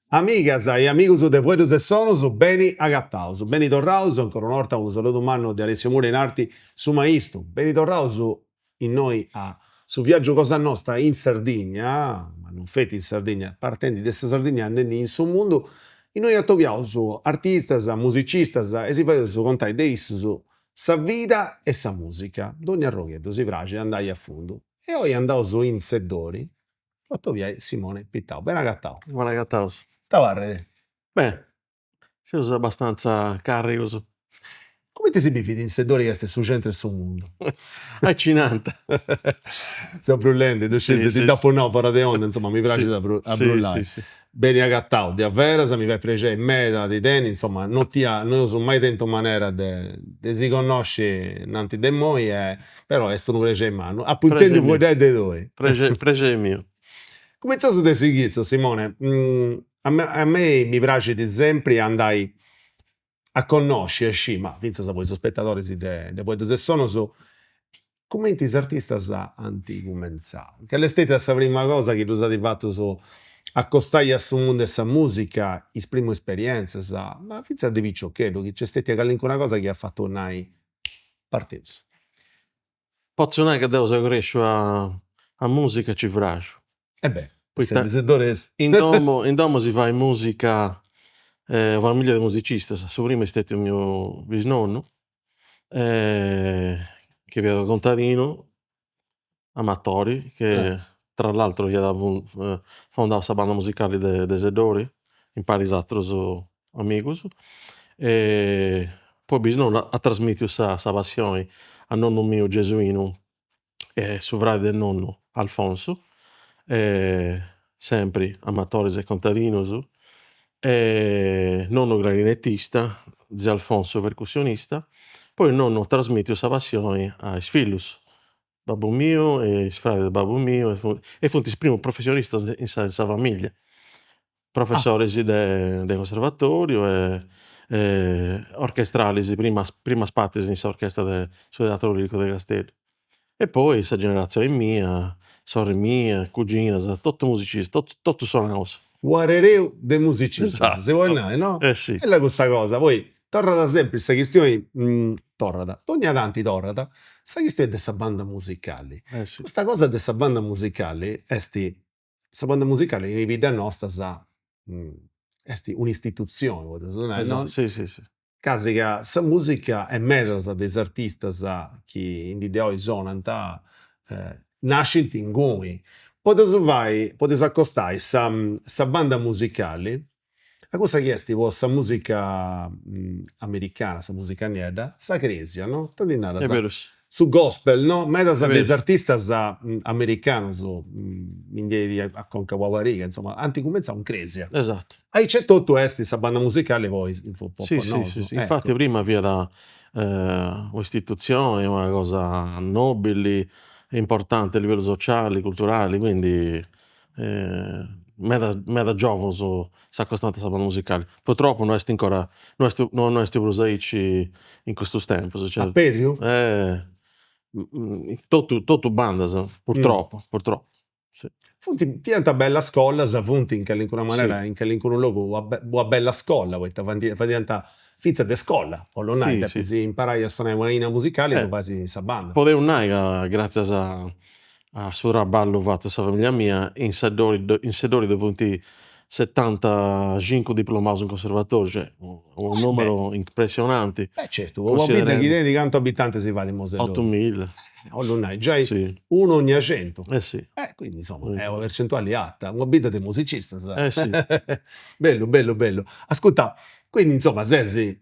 Amigas e amigos de Buenos e Sonos, beni agattaus, beni torraus, ancora una volta un saluto umano di Alessio Mura in arti su Maistu, beni torraus in noi a su viaggio Cosa Nostra in Sardegna, ma non feti in Sardegna, partendo da Sardegna andando in su mondo, e noi attoviaus artistas, musicistas, e si fa su contare de issus sa vita e sa musica. Doni Arroghedo si piace andare a fondo. E oggi andaus in Seddori, attoviai Simone Pittau, ben agattau. Buona Gattaus. Tavarrede. Beh, siamo abbastanza carichi. Come ti si bivi in Seddori che stai su centro del suo mondo? Accinante. Stiamo brullando, tu scesi, ti sì, da sì. no, fuori di onda, insomma, mi piace Sì, da a sì, brullare. sì, sì. Bene agattato, di avversa, mi fa piacere in meta, di te, insomma, non non sono mai tentato maniera di si conosce nanti de moi, però è stato un piacere in mano. Appuntendo fuori dai dei due. Prege mio. Comincia su de seguizzo, Simone. A me mi piace di sempre andare a conoscere, sì, ma finza sa voi spettatori de voi se sono su come ti artistas antichi comenzau. Che l'estete è la prima cosa che tu hai fatto su accostare a su mondo e sa musica, is prime esperienze, ma finza di piccioccheddo, che c'è stata una cosa che ha fatto nai partenza. Posso non è che devo crescere a musica ci frascio. E beh, Poi se dores. in domo si fa in musica famiglia di musicisti. Su prima è stato il mio bisnonno, che aveva contadino, amatori, che tra l'altro gli aveva fondato questa banda musicale de Sedori, in Paris altros amigos. E poi bisnonno ha trasmesso sa passione a nonno mio gesuino e su frade del nonno Alfonso, sempre amatores e contadinos, nonno clarinettista, zio Alfonso percussionista, poi nonno trasmette questa passione ai figli, babbo mio e is frades de babbo mio, e funt is primus professionistas in sa famiglia. Professores de conservatoriu orchestralis primas partes in s'orchestra de su Teatro Lirico de Castelli. E poi sa generazione mia, sorre mie, cuginas, totu musicisti, totu sonaus. Guarereu de musicistas, se vuoi Esatto. andare, no? Sì. Bella questa cosa, poi torna sempre questa questione, torna, ogni tanti torna, questa questione della banda musicale. Sì. Questa cosa della banda musicale, questa banda musicale in vita nostra è un'istituzione, Esatto, no? sì, sì, sì. Casi che sa musica è mezza dei artistas che in di oggi sono nascenti in goi. Potes accostare sa banda musicale a cosa che è sa musica americana, sa musica nera, sa cresia, no? Tanti nada, È vero, sì. su gospel, no? Meda sa È dei vero. artistas americanos in di a Concagua, insomma, anticomenza un cresia. Esatto. Hai c'è tutto sa banda musicale poi un po' Sì, sì, famoso. sì. Ecco. Infatti prima havia un'istituzione, una cosa nobile, importante a livello sociale, culturale, quindi meda giovane s'accostante a banda musicale. Purtroppo non est prus aici in custos tempos, A cioè, Periu? totu bandas, purtroppo, sì. Funti tianta bella scolla, funti in qualche Sì. maniera, in qualche luogo, una bella scolla, fa diventa finza de scolla, o non hai, Sì, sì. si imparai a suonare una linea musicale, tu fai sa banda. Podeu nai grazie a su traballu fattu a sa famiglia mia in Sedori dove punti 75 diplomados in conservatoriu, cioè un numero impressionante, Certo, una vita considerando di quanto abitante si fa di Moselloro? 8000. O non hai, già Sì. uno ogni a 100. Sì. Quindi insomma è una percentuale alta, una vita di musicista, sai? Sì. Bello, bello, bello. Ascolta, quindi insomma, se si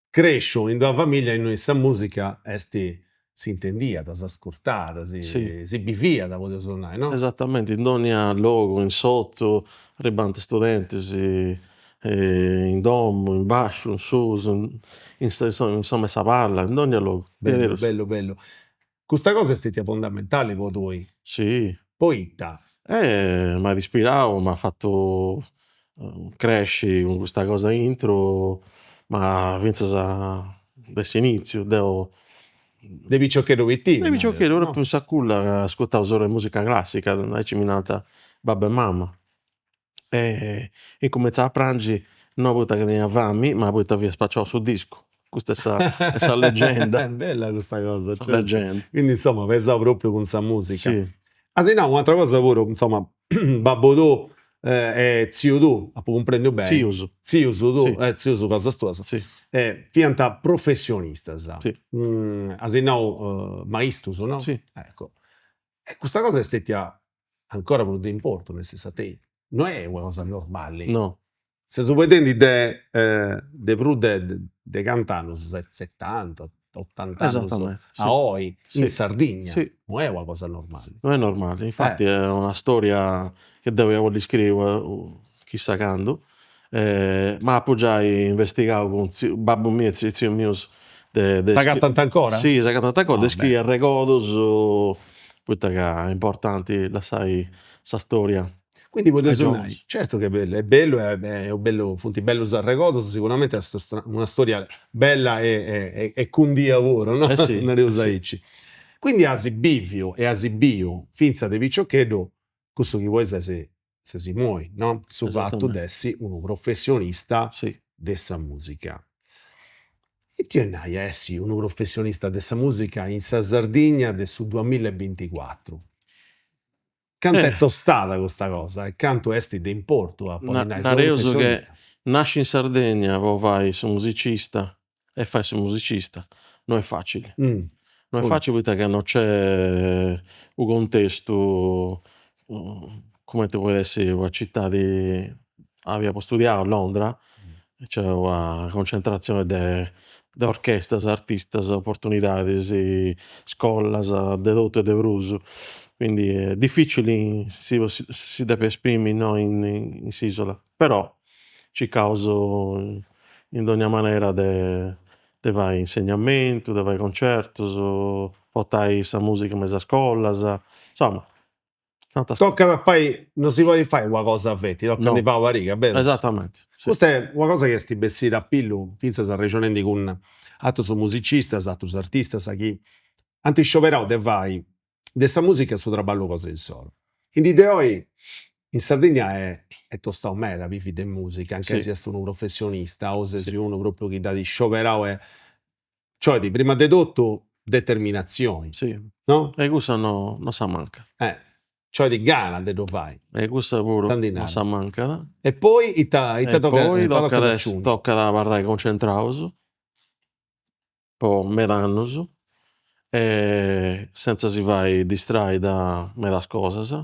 cresce in una famiglia in noi sa musica, si intendia, si ascoltava, Sì. si bivia da poter suonare, no? Esattamente, in ogni luogo, in sotto, ribante studentes, in domo, in basciu, in susu, insomma sa parla, in ogni luogo. Bello, bello, bello. Questa cosa è stata fondamentale per voi. Sì. Poeta. M'ha ispirato, m'ha fatto cresci con questa cosa intro, ma finza dess iniziu deo De piccioccheddu da pittinu, piccioccheddu, no? propriu in sa culla ascoltau solu musica classica, aici mi nata babbu e mamma. E incomincià a prangi non poita ca tenia fammi, ma poita avia spaciou su discu. Custa è sa leggenda. È bella questa cosa, Sa certo. leggenda. Quindi insomma pesava proprio con sa musica. Sì, Se no, un'altra cosa pure, insomma, babbo tu e zio tu, appunto comprendo bene, zius. zius tu, Sì, zius cosa stuosa, sì, fianta professionistas. sì, Se no, maistus, no? sì. Ecco. E questa cosa è stata ancora più di importo nel senso a te. Non è una cosa normale. No, Se su vedendo de più de cantano su 70, 80 anni esattamente, a sì, oggi in sì, Sardegna, sì. non è una cosa normale. Non è normale, Eh, infatti è una storia che dovevo scrivere chissà quando, ma appoggiai investigavo con babbo mio e zio mio sta cantando ancora? sì, sa tanta cosa, Ah, descrive beh. regodos, putta che è importante, la sai, sa storia Quindi ai potete suonare. giovani. Certo che è bello, funti bello Sarregoto, sicuramente è una storia bella e con di lavoro, no? Eh sì, Non eh devo sì, dirci. Quindi asi bivio e asi bio, finza de piccioccheddo, questo chi vuoi se si muove, no? Su fatto esattamente, dessi un professionista sì. dessa musica. E ti nai essi un professionista dessa musica in sa Sardegna del su 2024. Canto Eh, è tostata questa cosa, e canto esti de importo a poi nai solo nareuso che professionista. nasci in Sardegna, poi vai su musicista e fai su musicista, non è facile. Mh, Non è poi facile poiché non c'è un contesto, come ti può essere una città di abbiamo studiato a Londra, c'è una concentrazione de orchestras, artistas, opportunidades, scolas de tutto e de prus. Quindi è difficile si deve esprimere, no, in s'isola. Però ci causo in ogni maniera de vai insegnamentu, de vai concertus, portai sa musica me sa scolas, insomma tantas co tocca da fai non si può fare una cosa a 20, tocca di no, fa una riga, veros? esattamente, sì, Questa è una cosa che sti bessì da pillu, finza sa regionendi con attus musicistas, attus artistas, chi anti scioperau de vai de sa musica su traballo cosa in solo. In di de oi in Sardegna è tostau meda vivi de musica, anche sì, se est unu professionista o se sì, si uno proprio chi da di scioperau cioè di prima de tutto determinazione, sì. no? E cussa no sa manca. Eh, cioè di gana de lo fai, E cussa puru tanti no sa naras. mancada. E poi ita E poi tocca da aggiungere. tocca da parrai concentraus, po med'annus, senza si fai distrai da medas cosas,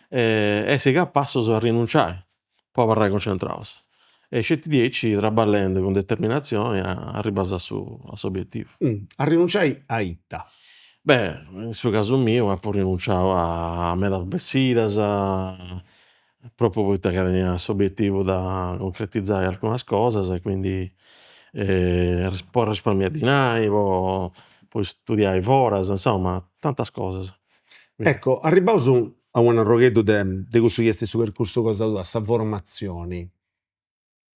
e siga a passos a rinunciai, po parrai concentraus. E scetti 10 traballende con determinazione arribas a s'obiettivu. A rinunciai a itta. Beh, in su casu miu apo rinunciau a medas bessidas, proprio poita ca tenia s'obiettivu da concretizzare alcunas cosas e quindi, po risparmiare dinai, po studiare foras, insomma tantas cosas. Quindi Ecco, arribaus a un arroghedu de cussu chi est su percursu cosa tua, sa formazione.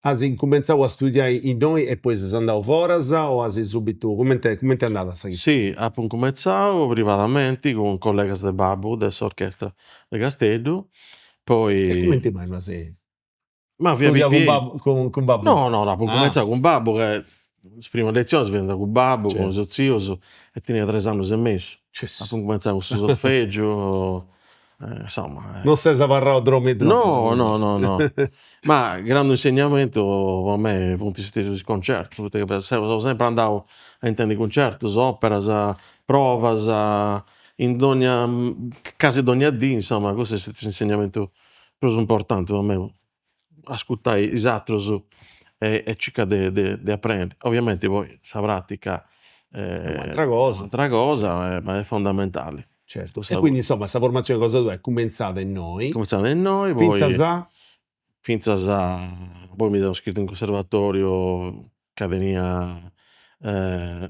As incumenzau a studiare innoi e poi ses andau foras o as subitu comente andat sa chistoria? sì, apo incumenzau privatamente con collegas de babbu de s'orchestra de Casteddu, E poi comente mai no se ma via studià PPA. con babbu No, tu? no, apo Ah, incumenzau cun babbu che is primas lezioni s'iat cu babbu, con certo. sos zios e tenia 3 annus e messu. Apo Gesù. incumenzau cu su solfeggio, insomma, Non ses abarradu dromi dromi, no, cosa. no, no, no. Ma grande insegnamento a me funt stessi is concertus, poita ca so sempre andau a intendi concertus, operas, provas, in dogna casi d'ogna dì, insomma, questo è stato l'insegnamento prus importante po me, ascoltai is atterus e circa de apprendi. Ovviamente poi sa pratica, È un'altra è cosa, un'altra certo. cosa, ma è fondamentale. Certo. E Cussa quindi insomma 'sta formazione cosa tua è cumenzata in noi, cominciando in noi, finzas poi a finzas a poi mi sono iscritto in conservatorio ca tenia,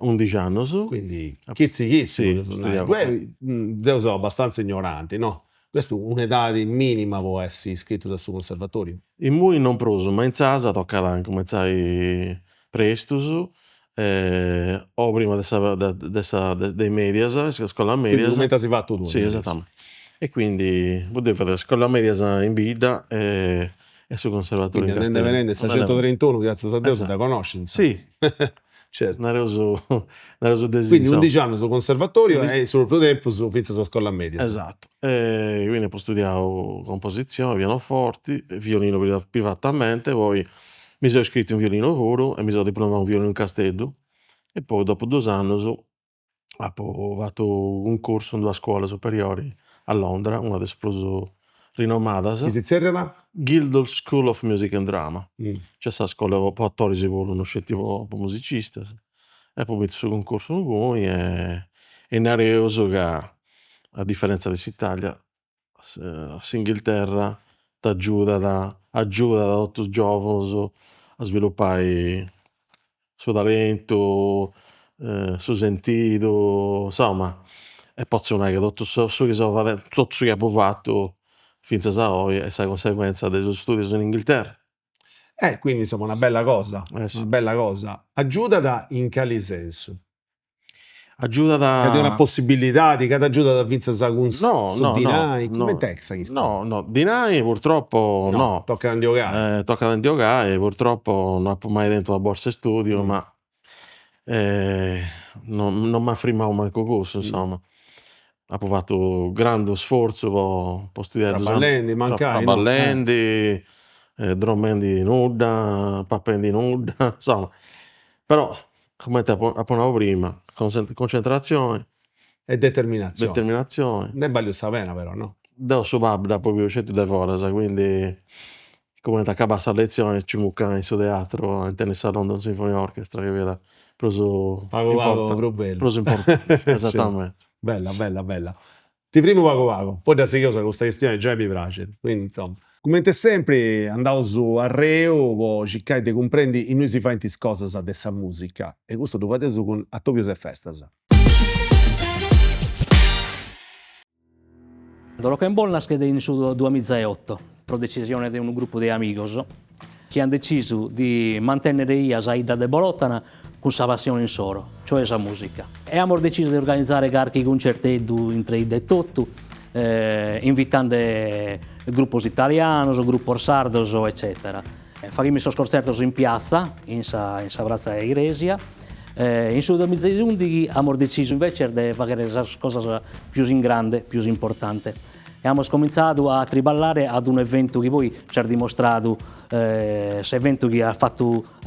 11 annus. quindi chizzi chizzi Sì, potete nai. studiavo Deu so abbastanza ignorante, no, questo un'etade minima può essi iscrittu da su conservatorio? in mui non prusu, ma in casa toccada incumenzai prestus, o prima de medias, iscolas Quindi medias. comente si fatto tu Sì, nareus. esattamente. E quindi potevo fare scolas medias in bidda, e sul conservatorio Quindi in andando e Castello. venendo, sta 131, grazie a Dio, Esatto. da conosci, Sì, certo. nareo su desi, Quindi insomma. 11 anni sul conservatorio 11 e sul più tempo su finza a scuola media. Sì. Esatto. Quindi poi studiavo composizione, pianoforti, violino privatamente, poi mi sono iscritto in violino puro e mi sono diplomato in violino in Casteddu e poi dopo 2 anni apo fatto un corso in 2 scuole superiori a Londra, una desprso rinomadas, Chi si zerrela? Guildhall School of Music and Drama. Mm. C'è sta scuola po' attori si volano scetti po' musicistas. E poi mi su concorso poi e nareuso ca a differenza de s'Italia, s'Inghilterra aggiuda totus giovos a sviluppai su talentu, su sentidu, insomma, e pozionai che totu su chi so totu su chi apo fattu finzas a oe est sa conseguenza de sos studios in Inghilterra. Quindi insomma una bella cosa, Eh una sì. bella cosa. Aggiudada in cali senso? Aggiuda Che ti una da possibilità di cada aggiuda da finza con no, su no, no, dinai, come no, te sta storia? no, no, dinai purtroppo No, no. tocca andiogare. Tocca andiogare, purtroppo non apo mai dento a borsa de studio, Mm. ma, non m'ha firmau manco cussu, Mm. insomma. Apo fattu grandu sforzu po studiare 2 annos Traballenti, mancai, no? traballendi, dromendi nudda, pappendi nudda, insomma. Però, come te apo nau prima, concentrazione, E determinazione. determinazione. Ne baglio sa pena però, no? Deo su babbu d'apo piuscetu de foras, quindi comente acabà sa lezione ci muccai in su teatro intende sa London Symphony Orchestra, che fiat Pago pago pro bello. prus importante, Certo. esattamente. Bella, bella, bella. Ti primo pago pago, poi da sei cosa con questa questione già mi piace. Quindi insomma, come te sempre andavo su a Reo, po cercare di comprendi in noi si fa in tis cosas de sa musica. E questo tu fate su con Attopios e Festas. Lo rock and roll nasce in su 2008, per decisione di un gruppo di amigos che hanno deciso di mantenere la saida de Bolottana con sa passione in soro, cioè la musica. E abbiamo deciso di organizzare qualche concertetto in tre e tutto, invitando gruppi italiani, gruppi sardos, eccetera. Facciamo i concerti in piazza, in sa piazza di Iresia. In su 2011 abbiamo deciso invece di fare le cose più in grande, più importanti. E abbiamo cominciato a triballare ad un evento che poi ci ha dimostrato, questo evento che ha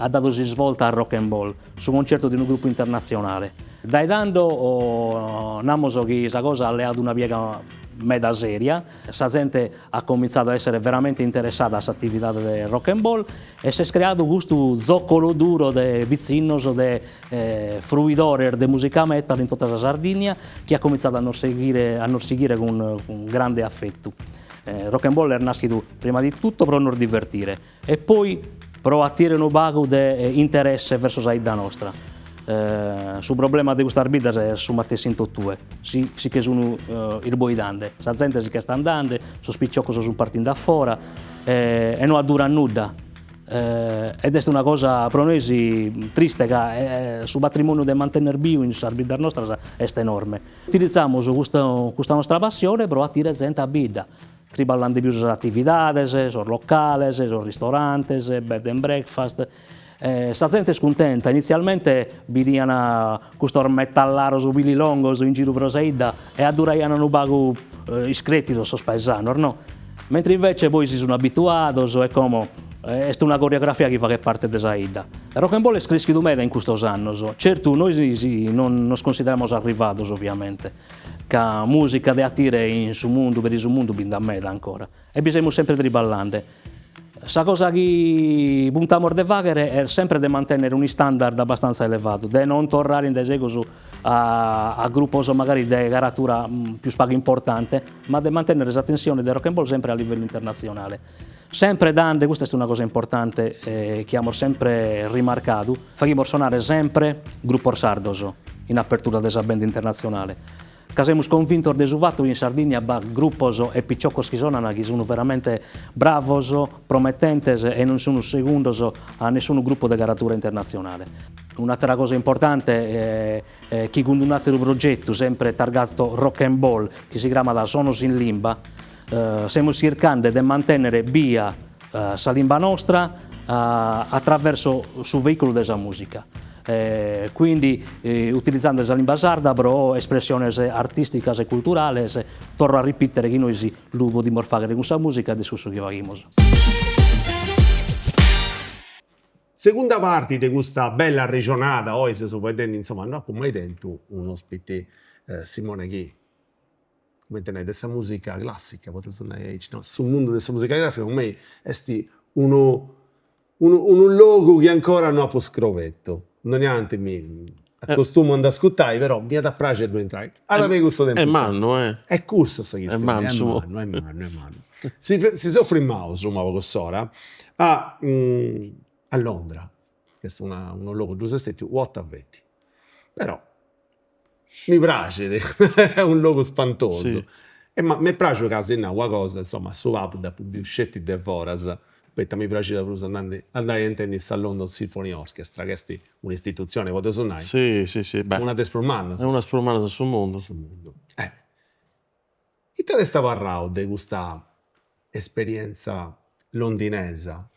dato svolta al rock and roll, su un concerto di un gruppo internazionale. Dai tanto abbiamo che questa cosa ha dato una piega meda seria, la gente ha cominciato ad essere veramente interessata a questa attività del rock and roll e si è creato questo zoccolo duro di vecinos, di fruidori di musica metal in tutta la Sardegna che ha cominciato a non seguire con grande affetto. Rock and roll è nascito prima di tutto per non divertire e poi per attirare un bago di interesse verso la città nostra. Sul problema di questa arbitra è su Matteo Totue, sì che sono il boidande, la gente si che sta andando, sono spicciocco sono partendo da fuori e non dura nulla. Ed è una cosa per noi triste che sul patrimonio da mantenere vivo in arbitra nostra è enorme. Utilizziamo questa nostra passione per attirare gente a bida. Triballando più sulle attività, su locali, su ristoranti, bed and breakfast. Sta gente è scontenta, inizialmente vidiano questo metallaro su Billy Longo in giro per la Saida e adorano un pago iscritti su spaesano, no? Mentre invece poi si sono abituati e come è una coreografia che fa parte della Saida. Il rock and roll è cresciuto meglio in questi anni, certo noi non ci consideriamo arrivati ovviamente, che la musica di attire in su mondo, per il suo mondo, binda meglio ancora e bisogna sempre triballare. La cosa che puntiamo a fare è sempre di mantenere un standard abbastanza elevato, di non tornare in deseguo a gruppi magari di caratura più spaga importante, ma di mantenere l'attenzione del rock and roll sempre a livello internazionale. Sempre dando, questa è una cosa importante che abbiamo sempre rimarcato, facciamo suonare sempre gruppo sardos in apertura della band internazionale. Siamo convinti del fatto che in Sardegna gruppi e picciocos che sono veramente bravos, promettenti e non sono secondi a nessun gruppo di caratura internazionale. Un'altra cosa importante è che con un altro progetto sempre targato rock and roll che si chiama da Sonos in Limba stiamo cercando di mantenere via sa lingua nostra attraverso sul veicolo della musica. Quindi utilizzando la lingua sarda, però espressioni artistiche e culturali, torno a ripetere che noi si lupo di morfare con questa musica adesso che facciamo. Seconda parte di questa bella regionata, oggi se può vedere, insomma, non ho mai detto un ospite, Simone, che come te ne questa musica classica, potete suonare no? Sul mondo della musica classica, con me è un logo che ancora non ha scrovetto. Non neanche mi accostumo ad ascoltare, però mi da piacere di entrare. Allora mi questo tempo. È manno, È corso questa questione, è manno. Si soffre in mouse, ma quest'ora, a Londra, questo è un logo, giusto stesso, what avvetti. Però mi piace, è un logo spantoso. Sì. Ma mi piace che sia una cosa, insomma, su app da pubblicità di Voras. Mi piace da andare a intendere il London Symphony Orchestra, che è un'istituzione, potete suonare? Sì. Beh, Una despromana. è una spromana sul mondo. E te resta parlando di questa esperienza londinese?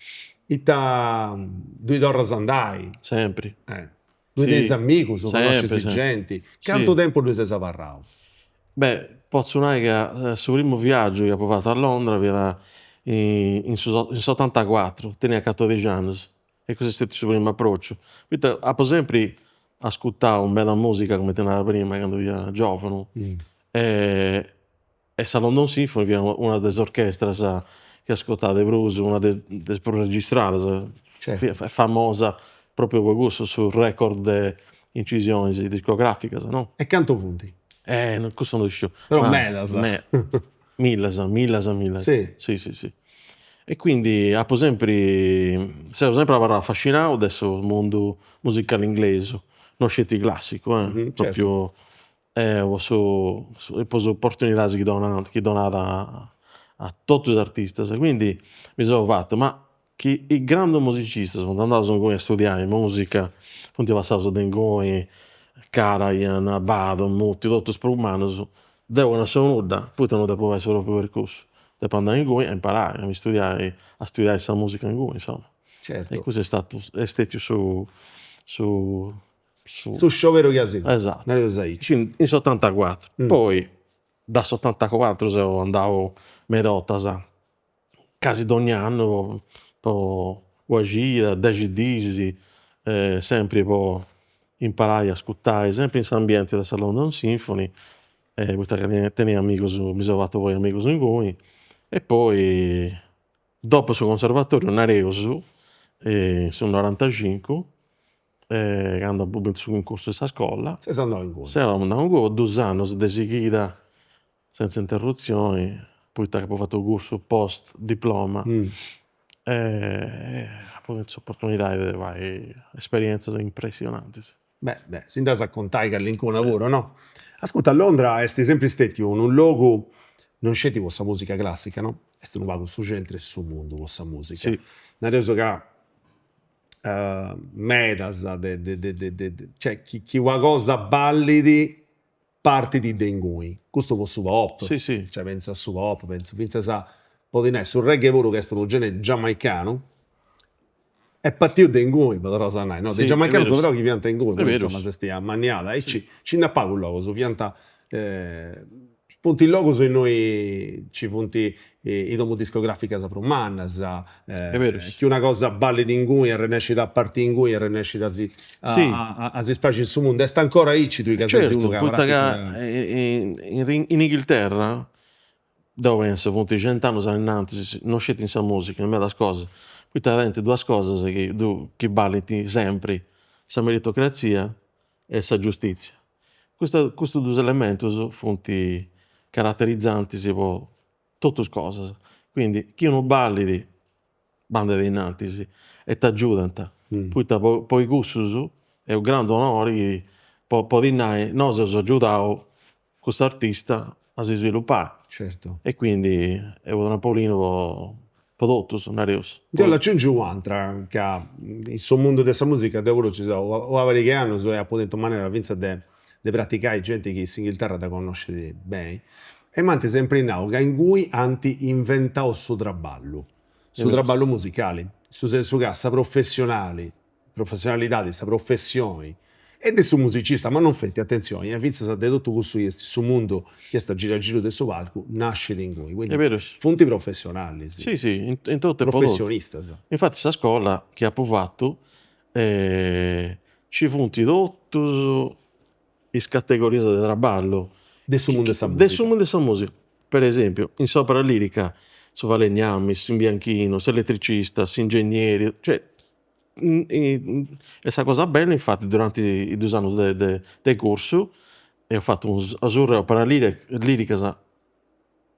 E due dorras andai? Sempre. Due Sì, dei amici, conosci sempre. gente. Sì. Quanto tempo lui si è parlato? Beh, posso dire che il suo primo viaggio che ho fatto a Londra era in 74, tenia 14 anni. E questo è stato il suo primo approccio. Quindi, ho sempre ascoltato una bella musica come te ne prima, quando ero giovane. E la London Symphony era una delle orchestre che ascoltava blues, una delle più registrate, Certo. famosa proprio per questo, sul record di incisioni discografiche, no? E quanto punti? Questo non riesco. Però Ma melas. mille. Sì. Sì. E quindi ho sempre affascinato adesso il mondo musicale inglese, non scetti classico, proprio ho opportunità che donata a tutti gli artisti, quindi mi sono fatto, ma che i grandi musicisti sono andati a studiare musica, appunto passato da Ngoi, Karajan, Abbado, Mutti, tutti sprumani, devono essere nuda, poi non può essere solo per percorso. Devo andare in Ngoi a imparare, a studiare questa musica in Ngoi, insomma. Certo. E questo è stato su sciopero casino. esatto. Non lo sai. In 74. Poi da 74 andavo a Merotas quasi ogni anno per uscire, 10 giorni, sempre per imparare a ascoltare, sempre in questo ambiente della London Symphony, perché tenia amici, mi sono fatto poi amici in cui, e poi dopo sul conservatorio non ero su, sul 95, quando ho su un corso di questa scuola, Se sono andato in cuore. siamo andati in 2 anni di seguita, senza interruzioni, poi ho fatto il corso post diploma, ho avuto opportunità di esperienze impressionanti. Beh, si andava a contare che all'incontro un lavoro, no? Ascolta, a Londra è sempre stato un luogo, non c'è di questa musica classica, no? È un luogo su centro e su mondo questa musica. Sì. Non è che metas, cioè chi qualcosa balli di parti di Dengui. Questo può su pop. Sì. Cioè penso a su pop, penso a Podinè, sul reggae puro che è un genere giamaicano. È partito Dengui, però sanai, no? Sì, Dei giamaicani è vero, sono però chi pianta Dengui, è vero. insomma, se stia maniata. E ci ne paga un logo, su pianta punti il logo se noi ci punti i domo discografica sa promannas, È vero. che una cosa balli di Dengui e rinascita a partire in Dengui e rinascita a Sì. si spacci in su mondo. E sta ancora tu che sei Certo, uno che poi avrà in Inghilterra, dove penso, appunto, 100 anni innanzi, non c'è in questa musica, non è la cosa. Poi tra l'altro due cose che balli sempre, la meritocrazia e la giustizia. Questi due elementi sono caratterizzanti per tutte le cose. Quindi chi non balli di banda di innanzi e ti aiutano, poi gusti è un grande onore per dire noi ci aiutato questo artista a si sviluppare. Certo. E quindi è un Napolino per tutti, non è Io l'aggiungo un'altra, che il suo mondo della musica, da ora ci sono, o americano, so, appunto, maniera di praticare gente che in Inghilterra da conoscere bene, e manti sempre in auga in cui anti inventao il suo traballo. su trabalho musicale, su cassa professionalità di questa professione e di su musicista, ma non fate attenzione, vizza sa de tutto questo su mondo che sta gira a giro del suo palco nasce in cui, È quindi vero, sì. fonti professionali, sì. Sì, sì, in tutte le Professionista, sa. Infatti, questa scuola che ha provato ci funti tutti le categorie di trabalho De su mondo dessa del musica. suo mondo della musica. Per esempio, in sopra lirica, su falegnami, su bianchino, su elettricista, su ingegneri, cioè questa cosa bella, infatti, durante i 2 anni del corso, ho fatto un asurreo per la lirica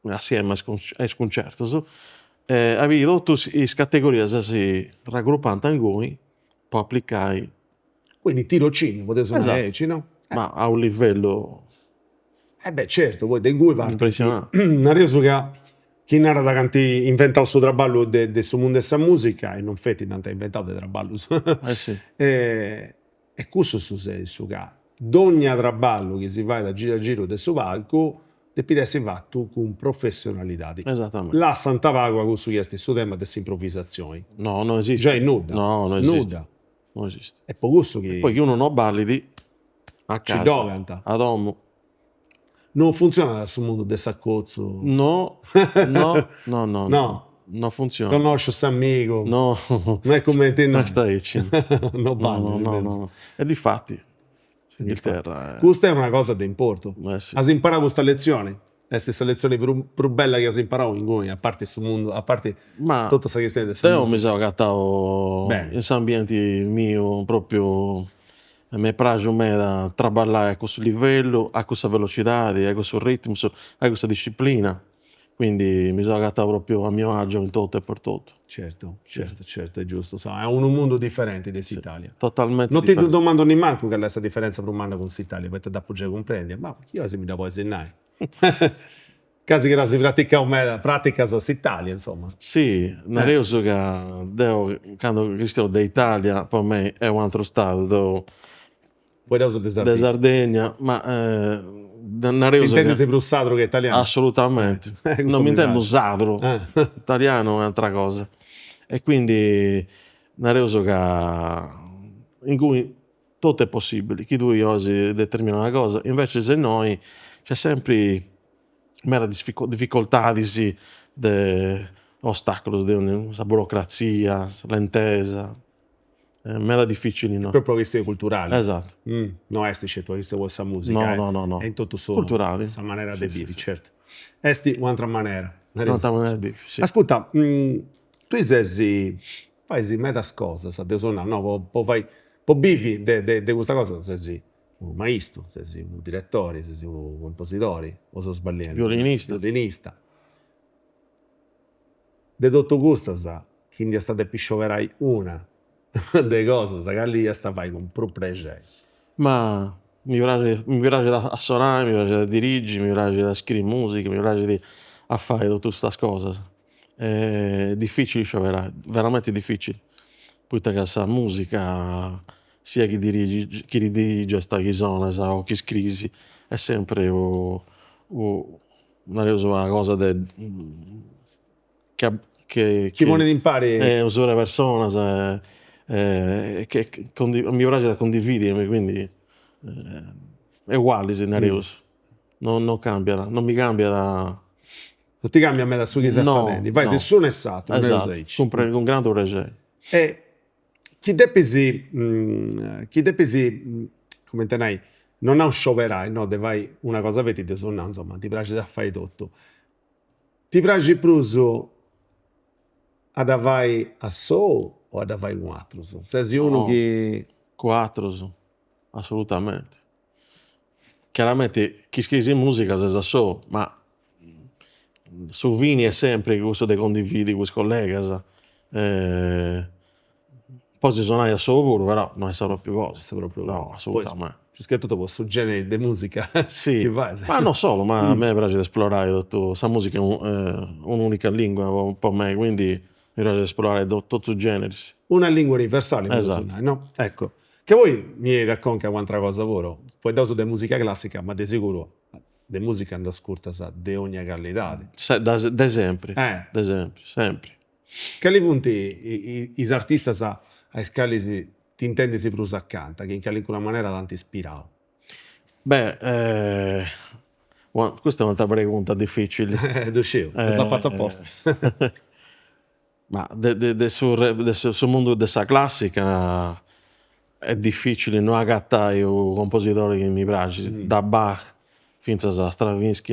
assieme ai concerti. Avevo tutte le categorie che si raggruppano in cui per applicare, Quindi tirocini, potete suonare esatto, no? ma a un livello Beh, certo, poi de cui parte impressionante. Nareso chi narra da canti inventa il suo traballo de su mondo dessa musica e non feti tanta inventato de traballo. Sì, E questo su che d'ogni traballo che si fa da giro a giro del suo palco deve essere fatto con professionalità. esattamente. La Santa Pagua questo che è stesso tema delle improvvisazioni. No, non esiste. Già è nuda. No, non esiste. Nuda. Non esiste. E poi questo che Poi che uno non validi a ci casa, doventa. ad homo. Non funziona sul mondo del saccozzo. No, no, no, no, No. non funziona. Conosco questo amico. No, Non è come te, no. non sta vicino. Non No, parlo. no, no, no. E difatti, Inghilterra Questa è una cosa di importo. sì. Hai imparato questa lezione? È stessa lezione più bella che hai imparato in cui, a parte questo mondo, a parte Ma tutta questa questione del te mi sono agattato Bene. in questo ambiente mio proprio. Mi piace da lavorare a questo livello, a questa velocità, a questo ritmo, a questa disciplina. Quindi mi sono agattato proprio a mio agio in tutto e per tutto. Certo, è giusto. È un mondo differente dall'Italia. Totalmente Non ti differente. domando nemmeno qual è questa differenza tra Umanda con l'Italia, perché dopo già comprendi. Ma io se mi da poi segnare. Casi che si pratica pratica l'Italia, insomma. Sì, non so che quando Cristiano d'Italia per me è un altro stato Poi adesso di da Sardegna. Sardegna, ma non Intendi sei più sadro che italiano? assolutamente. Questo Non mi intendo piace. sadro, italiano è un'altra cosa. E quindi non so che in cui tutto è possibile, chi due osi determina una cosa, invece se noi c'è sempre mera difficoltà di ostacoli, di burocrazia, lentesa, mera difficili, no? Proprio questioni culturali. Esatto. No, estici, tu questa questa musica. No. È in tutto suo. Culturali. Questa maniera Sì, di sì, vivi, sì. certo. Esti un'altra maniera. Un'altra maniera di vivere, sì. Ascolta, tu fai meta cosa, sapete suonare, no? Poi bivi di questa cosa, sei un maestro, sei un direttore, sei un compositore, o sto sbagliando? Violinista. Violinista. De tutto questo, quindi è stata piscioverai una delle cose, che lì sta fai con più piacere. Ma mi piace da suonare, mi piace da dirigere, mi piace da scrivere musica, mi piace a fare tutte queste cose. È difficile, cioè, veramente difficile. Poi che questa musica, sia chi dirige sta chi suona, o chi scrive, è sempre una cosa Chi vuole impari usare persone, mi piace da condividere, quindi è uguale se non cambia, non mi cambia da. non ti cambia a me da su chi sei No, facendo, vai no. se sono e satto, Esatto, con grande piacere. E chi depesi, come te ne non ha un scioperai, no, te vai una cosa vedi te suona, insomma, ti piace da fare tutto. Ti piace più ad vai a solo o ad vai con altro? Sei uno No. che 4, assolutamente. Chiaramente chi scrive musica se sa so, ma su vini è sempre questo di condividi con i colleghi. Poi se suonai a solo, però non è stato più cosa. sei proprio No, cosa. assolutamente. C'è scritto dopo su genere di musica Sì, che vai. ma non solo, ma a me piace esplorare tutto. Questa musica è un'unica lingua un po' me, quindi mi piace esplorare tutti i generi. Una lingua universale, Esatto. suonare, no? Ecco, che voi mi racconta quanta cosa lavoro, poi da di musica classica, ma di sicuro di musica andà scurta sa di ogni qualità. Da sempre, Eh. sempre. Che punti i artisti a scali ti intendi plus accanto, che in qualche maniera ti ispirano? Beh, questa è un'altra pregunta difficile. Duscevo, sta fatta apposta. Ma sul mondo della classica è difficile non agattare un compositore che mi piace, da Bach fino a Stravinsky.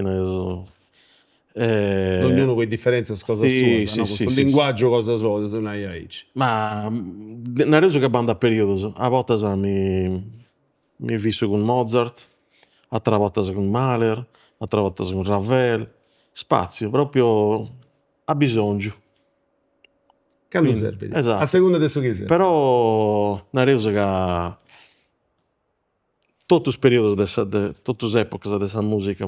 Ognuno con differenze cosa Sì, sua, no? sì, Questo sì, linguaggio cosa sua, se non hai aici. ma ne reso che banda a periodi. A volte mi visto con Mozart, altre volte con Mahler, altre volte con Ravel. Spazio, proprio a bisogno. Quando Quindi, serve? A esatto. seconda di che serve. Però ne reso che tutti i periodi, tutte le epoche della musica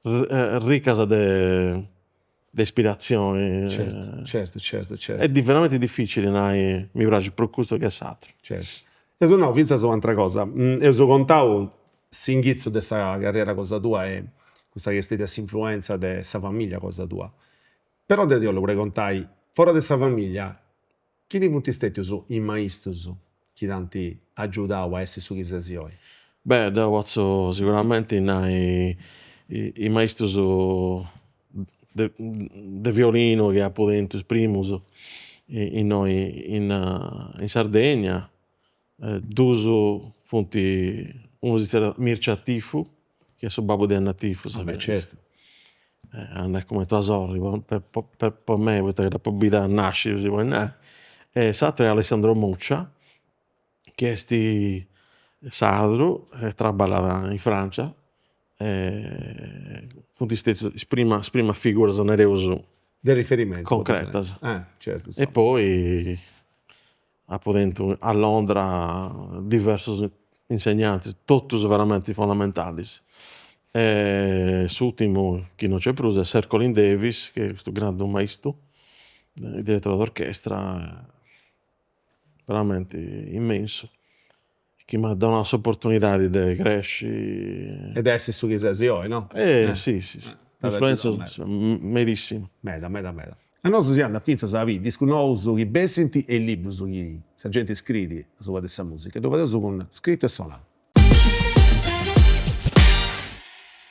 ricca di ispirazioni. Certo. È veramente difficile, mi piace per questo che è stato. Certo. Io sono pensa su un'altra cosa. Io so contavo s'inizio della carriera cosa tua e questa che è stata influenza della famiglia cosa tua. Però te io lo preguntai, fuori della famiglia, chi di punti stati su i maestri che tanti aiutavano a essere su chi sei oggi? Beh, da posso sicuramente i maestri de violino che ha potente primus in noi in Sardegna, d'uso fonti uno si chiama Mircea Tifu, che è suo babbo di Anna Tifu, Vabbè, certo. è come tesori per me, perché da probabilità nasce così, e l'altro è Alessandro Muccia, che è sardo, traballa in Francia, con di stesse prima figura sono Del riferimento. concreta. Certo. E poi a Londra diversi insegnanti, tutti veramente fondamentali. L'ultimo che non c'è più è Sir Colin Davis, che è questo grande maestro, direttore d'orchestra, veramente immenso, che mi ha dato l'opportunità di crescere. Ed essere su chi sei oggi, no? Sì. Influenza medissima. Meda. A noi si anda a finza sapere disco nuovo su chi senti e libro su chi la gente scrive su questa musica. Dove adesso con scritto e suonato.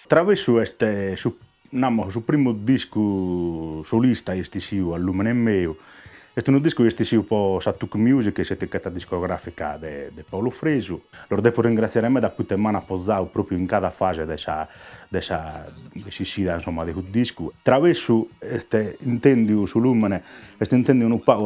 Travesso su primo disco solista estisivo al Lumen Meo. È un disco estisivo po' Sattuk Music, che è l'etichetta discografica di Paolo Fresu. Lo devo ringraziare me da tutte mani apposato proprio in cada fase della sfida, insomma, di questo disco. Travesso intendi su Lumen, intendi un po'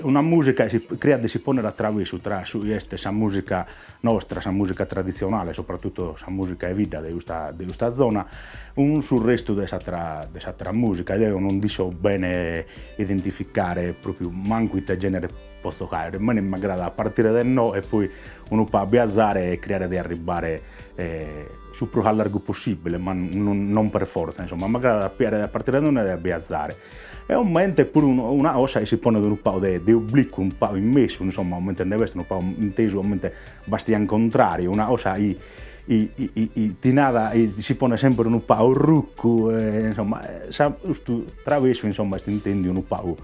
una musica che si crea di si ponere attraverso tra questa musica nostra, la musica tradizionale, soprattutto la musica evita di questa zona, sul resto della musica. Io non dico bene identificare proprio manco il genere posso fare, ma mi agrada a partire da no e poi uno può biasare e creare di arrivare su più a largo possibile, ma non per forza, insomma, mi agrada a partire da no e biasare. E aumenta pure una cosa che si pone un po' di obliquo, un po' immesso, insomma, aumenta deve essere un po' inteso, aumenta abbastanza contrario, una cosa ti nada si pone sempre un po' rucco, insomma, travesso, insomma, si intende un po'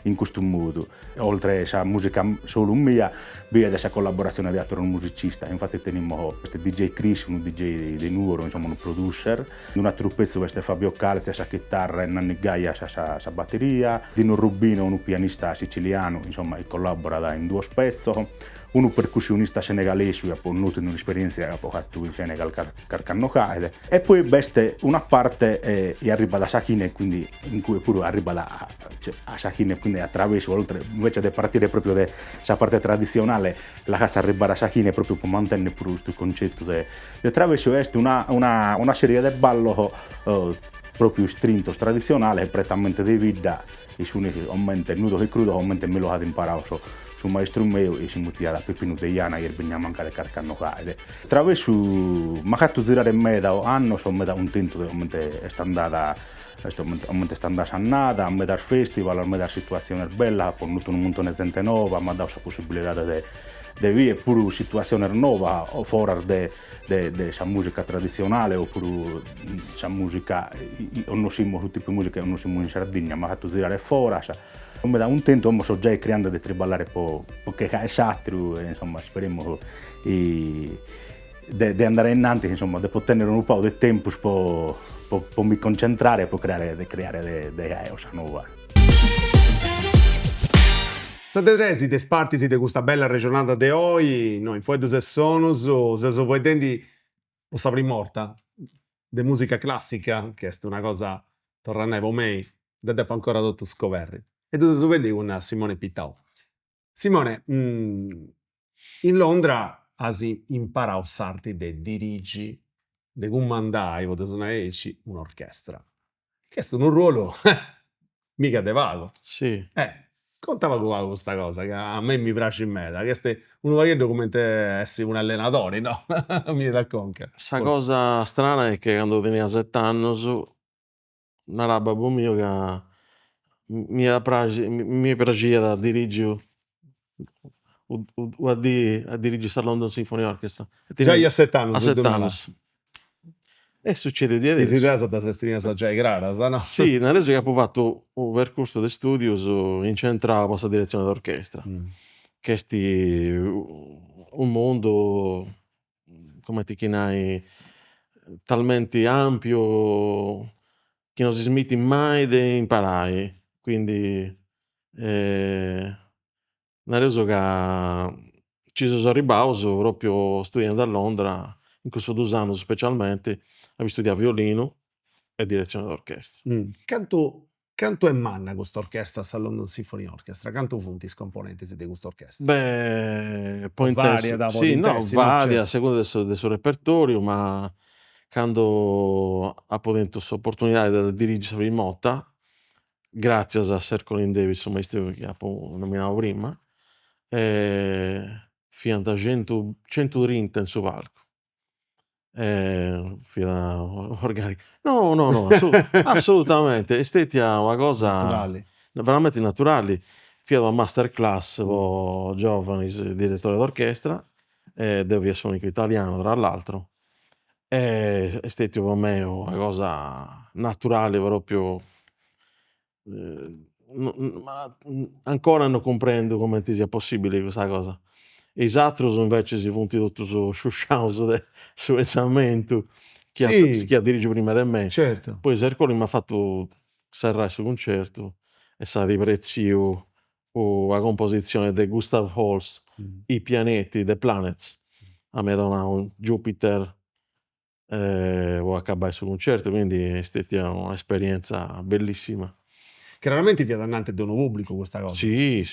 in questo modo. Oltre a musica solo mia, vi è questa collaborazione di altri musicisti. Infatti teniamo questo DJ Chris, un DJ di Nuoro, insomma un producer. Un altro pezzo questo è Fabio Calzi, sa chitarra, e Nanni Gaia, sa batteria. Dino Rubino, un pianista siciliano, insomma, che collabora in due pezzi. Un percussionista senegalese che ha avuto un'esperienza che ha fatto in Senegal carcannocade. E poi veste una parte e arriva da Sakine, quindi in cui pure arriva a Sakine, quindi attraverso, oltre invece di partire proprio dalla parte tradizionale, la casa arriva a Sakine proprio per mantenere pure questo concetto di attraverso è una serie di ballo proprio strinto tradizionale, prettamente di vita, e su aumenta il nudo che crudo, aumenta il melo che imparato su maestro mio e si mutia da Peppino Deiana e veniamo anche alle carcano caide. Attraverso ma fatto girare meda anno so meda un tento è andata sta andando a nada, a metà festival, a metà situazione bella, con tutto un montone di gente nuova, ma dà la possibilità di vivere pure situazione nuova, o fuori della musica tradizionale, oppure la musica, non siamo tutti più musica, non siamo in Sardegna, ma fatto girare fuori. Come da un tempo sto già creando di triballare perché è satiro, insomma, speriamo di andare innanzi, insomma, di poter tenere un po' di tempo per mi concentrare e per creare delle cose nuove. State tresi des partisi de questa bella regionata de oggi, noi in Fuedos e Sonus, se so vedendi o sapri morta, de musica classica, che è una cosa tornare a me, da dopo ancora tutto scoverri. E tu se vedi con Simone Pittau. Simone, in Londra hai imparato sarti de dirigi, de comandai, o de suonare un'orchestra. Questo è un ruolo mica de vago. Sì. Contava con questa cosa, che a me mi piace in meta. Questo è un vagheddo come te essere un allenatore, no? Mi racconta. Sa cosa strana è che quando tenia 7 anni, una roba mio che mi piaceva dirigere a dirigere la London Symphony Orchestra. Già a 7 anni. A 7 anni. E succede di Ti si adesso. da sestrinha già grada, no? Sì, nel senso che ho fatto un percorso di studio incentrato questa direzione d'orchestra. Che è un mondo, come ti chiamai, talmente ampio che non si smette mai di imparare. Quindi, nel senso che ci sono arrivato proprio studiando a Londra, in questo 2 anni specialmente, avevo studiato violino e direzione d'orchestra. Canto è manna questa orchestra, a London Symphony Orchestra? Canto funti i componenti di questa orchestra? Beh, poi varia da sì, no, intessi, no? varia Certo. a seconda del suo repertorio, ma quando ha avuto questa opportunità di dirigere in Motta, grazie a Sir Colin Davis, un maestro che nominavo prima, fino a 130 in suo palco. Fino organico. No, assolutamente. Estetica una cosa Naturali. veramente naturali. Fino a masterclass con giovani direttori d'orchestra, dove sono italiano tra l'altro. Estetica per me una cosa naturale proprio. Ma ancora non comprendo come ti sia possibile questa cosa. E gli altri invece si punti tutto su su esamento chi Sì, ha dirige prima di me. certo. Poi Sercoli mi ha fatto serrare su concerto e sa di prezio la composizione di Gustav Holst, i pianeti, The Planets. A me dona un Jupiter o accabai su concerto, quindi è stata un'esperienza bellissima. Chiaramente via dannante di un pubblico questa cosa. Sì,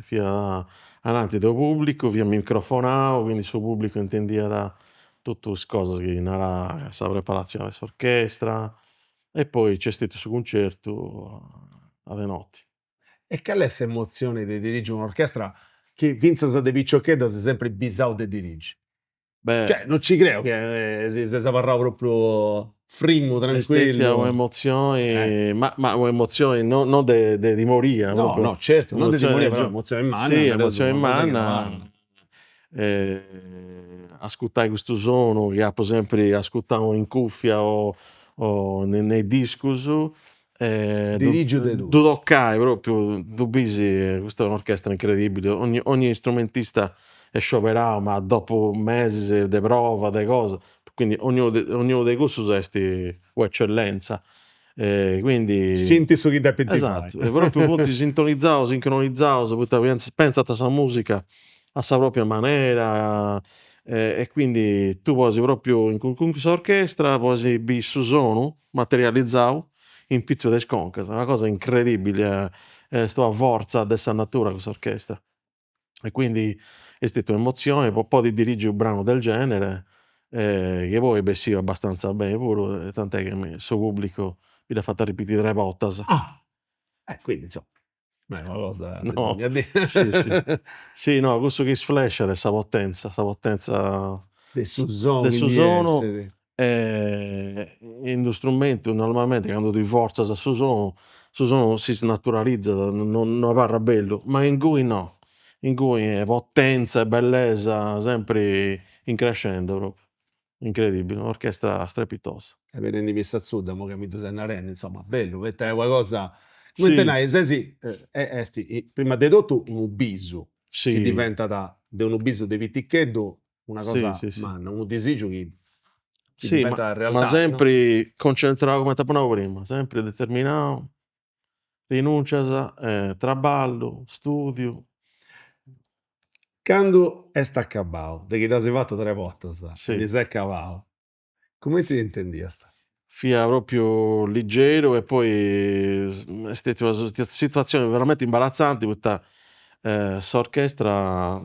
via avanti do pubblico, via microfonao, quindi il suo pubblico intendia da tutte le cose che narra sa preparazione dell'orchestra e poi c'è stato su concerto alle notti. E che è emozione di dirigere un'orchestra che Vincenzo De Piccioccheddo si è sempre bisau di dirigere? Beh, Cioè, non ci credo che si parla proprio frimmo, estetica tranquillo. un'emozione, ma un'emozione non di moria, No, proprio no, certo, non di emozione morire, di però emozione in mano. sì, emozione in una cosa che mano. va. Ascoltare questo suono che per sempre ascoltavo in cuffia o nei discos, Dirigio de tu. du toccai proprio, du bisi, questa è un'orchestra incredibile, ogni strumentista è scioperato, ma dopo mesi di prova, di cose, quindi ognuno dei cursus è eccellenza. Quindi Scinti su chi da esatto, e proprio punti sintonizzato, sincronizzato, pensa a questa musica a sa propria maniera, e quindi tu puoi proprio con questa orchestra puoi bi su suono materializzato in pizzo de sconcas, una cosa incredibile, sto a forza dessa natura questa orchestra. E quindi è stata un'emozione, poi di dirigere un brano del genere, che poi bessiva abbastanza bene pure, tant'è che il suo pubblico mi l'ha fatta ripetere 3 volte. Ah, quindi insomma, Ma è una cosa No, bisogna dire. sì, sì. Sì, no, questo che sflash è sa potenza De su som, de su quindi sono, essere. in do strumento normalmente cando ti forzas a su sono si snaturalizza, non parra bello, ma in cui no, in cui è potenza e bellesa sempre in crescendo proprio. Incredibile, un'orchestra strepitosa. E vedendi questa Sud, mo che mi tu sei narrendo, insomma, bello, questa è qualcosa come te Sì, nai, sai sì, esti prima di tutto un bisu che sì, diventa da un bisu di Viticchetto una sì, cosa, sì, sì. man, un disagio che Sì, diventa ma realtà, no? sempre concentrato come t'appennavo prima, sempre determinado, rinuncias, traballo, studio. Quando est accabau, de chi l'as fatto 3 voltas, Sì, quindi sei cavao, come ti intendiast? fia proprio leggero e poi è stata una situazione veramente imbarazzante poitta, s'orchestra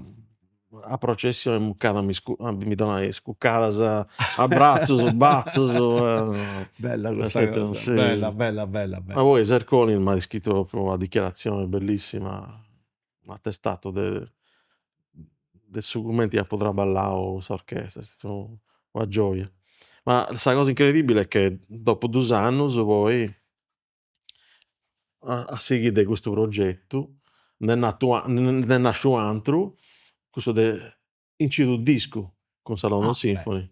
a processione muccada mi donai scuccadas, abbrazzos, bazzos, Bella è questa stato cosa, sì. bella, bella, bella, Ma bella. poi Serconi m'ha descritto proprio una dichiarazione bellissima, attestato de su cumenti appo traballadu s'orchestra, è stato una gioia. Ma sa cosa incredibile è che dopo 2 annos poi a sighi de custu progettu ne nasce u atru, custu de incidu discu con sa London Ah, beh. Symphony,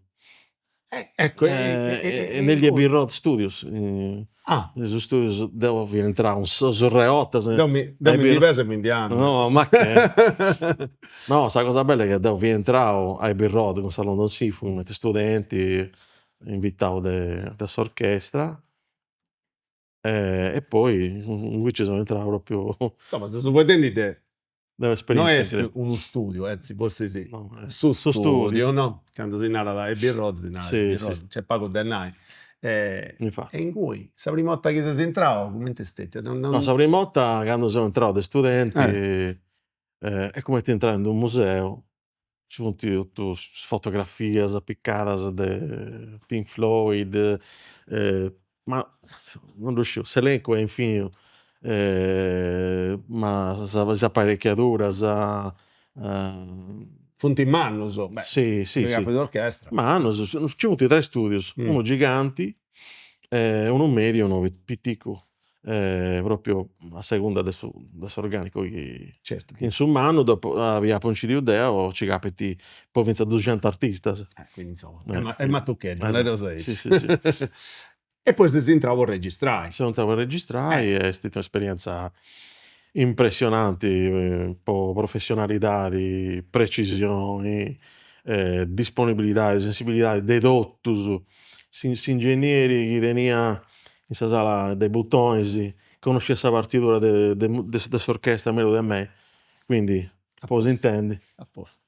Ecco, negli Abbey cui Road Studios, ah, su studios devo rientrà un sorreottas dammi Abbey di Ro peso e mi indiano. no, ma che no, sa cosa bella è che devo rientrau a Abbey Road con sa London Symphony, mette studenti, invitau de s'orchestra, e poi in ci sono entrau proprio Insomma, se su potendite è no un'esperienza est incre uno studio, anzi forse sì, no, su su studio. studio, no? Quando si narra da Abbey Road, si narra di Sì, Abbey sì, Road, c'è poco da nai. E infatti. in cui, sa prima volta che sei entrato, come te stette? No, sa prima volta cando so intrau de studenti, Eh, è come ti entrare in un museo, ci funti tutto fotografias piccadas de Pink Floyd, ma non riusciu, s'elenco è infinito, ma sa apparecchiaduras, funti in mano, so, beh, sì, sì, le capo sì. d'orchestra. Ma hanno ci avuti 3 studios, Mm, uno giganti, uno medio e uno pitticu, proprio a seconda de s'organico certo, chi in su mannu dopo avia Poncidiu Deo ci capiti po' finza 200 artistas. quindi insomma, è Quindi mattuccheddu, non è esa cosa sì, dici. sì, sì. E poi se si intravo registrai. Sono andato a Eh, registrare, è stata un'esperienza impressionante, po' professionalità, precisioni, disponibilidade, sensibilidade de tottus, s'ingegneri chi tenia in sa sala de butones, conoscea sa partitura de s'orchestra meno de me, quindi a po' posto, s'intendi. a posto.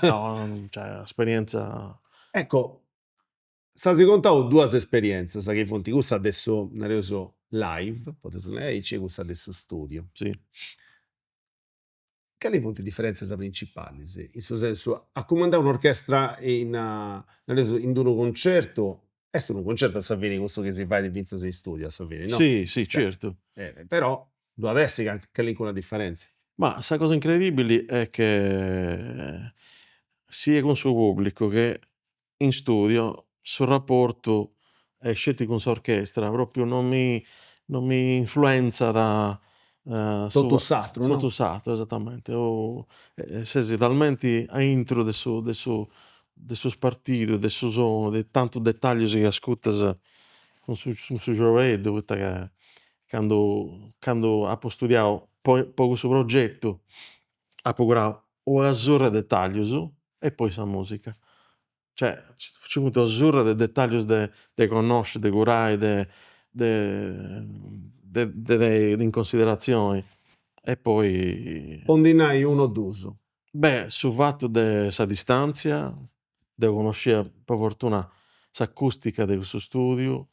No, cioè esperienza Ecco, stasi contando duas esperienzias chi funt cussa de su nareus live, potes narèici, e cussa de su studio. sì. Cali funt differenzias principalis? In su sensu, a cumandà un'orchestra nareus in d'unu concerto, est unu concerto a sa fine cussu chi si faghet finzas in studio a sa fine, no? Sì, sì, Cioè, certo. però duat essi calicuna differenzia. Ma sa cosa incredibili è che sia con suo pubblico che in studio su rapporto scelti con s'orchestra proprio non mi influenza da, Totu su s'atru, no? sotto s'atro, esattamente. O, sesi talmente a intro de su spartidu, de su sonu, de tantu dettaglios chi ascuttas con su gioveddu, poita che cando apo studiau po cussu progettu, apo curau u azzurra de dettaglius e poi sa musica. Cioè, ci funt azzurra de dettaglius de connosce, de curai, de in considerazioni. E poi Ondinai uno o dus. beh, su fatto de sa distanzia, de conoscea po fortuna s'acustica de cussu studiu,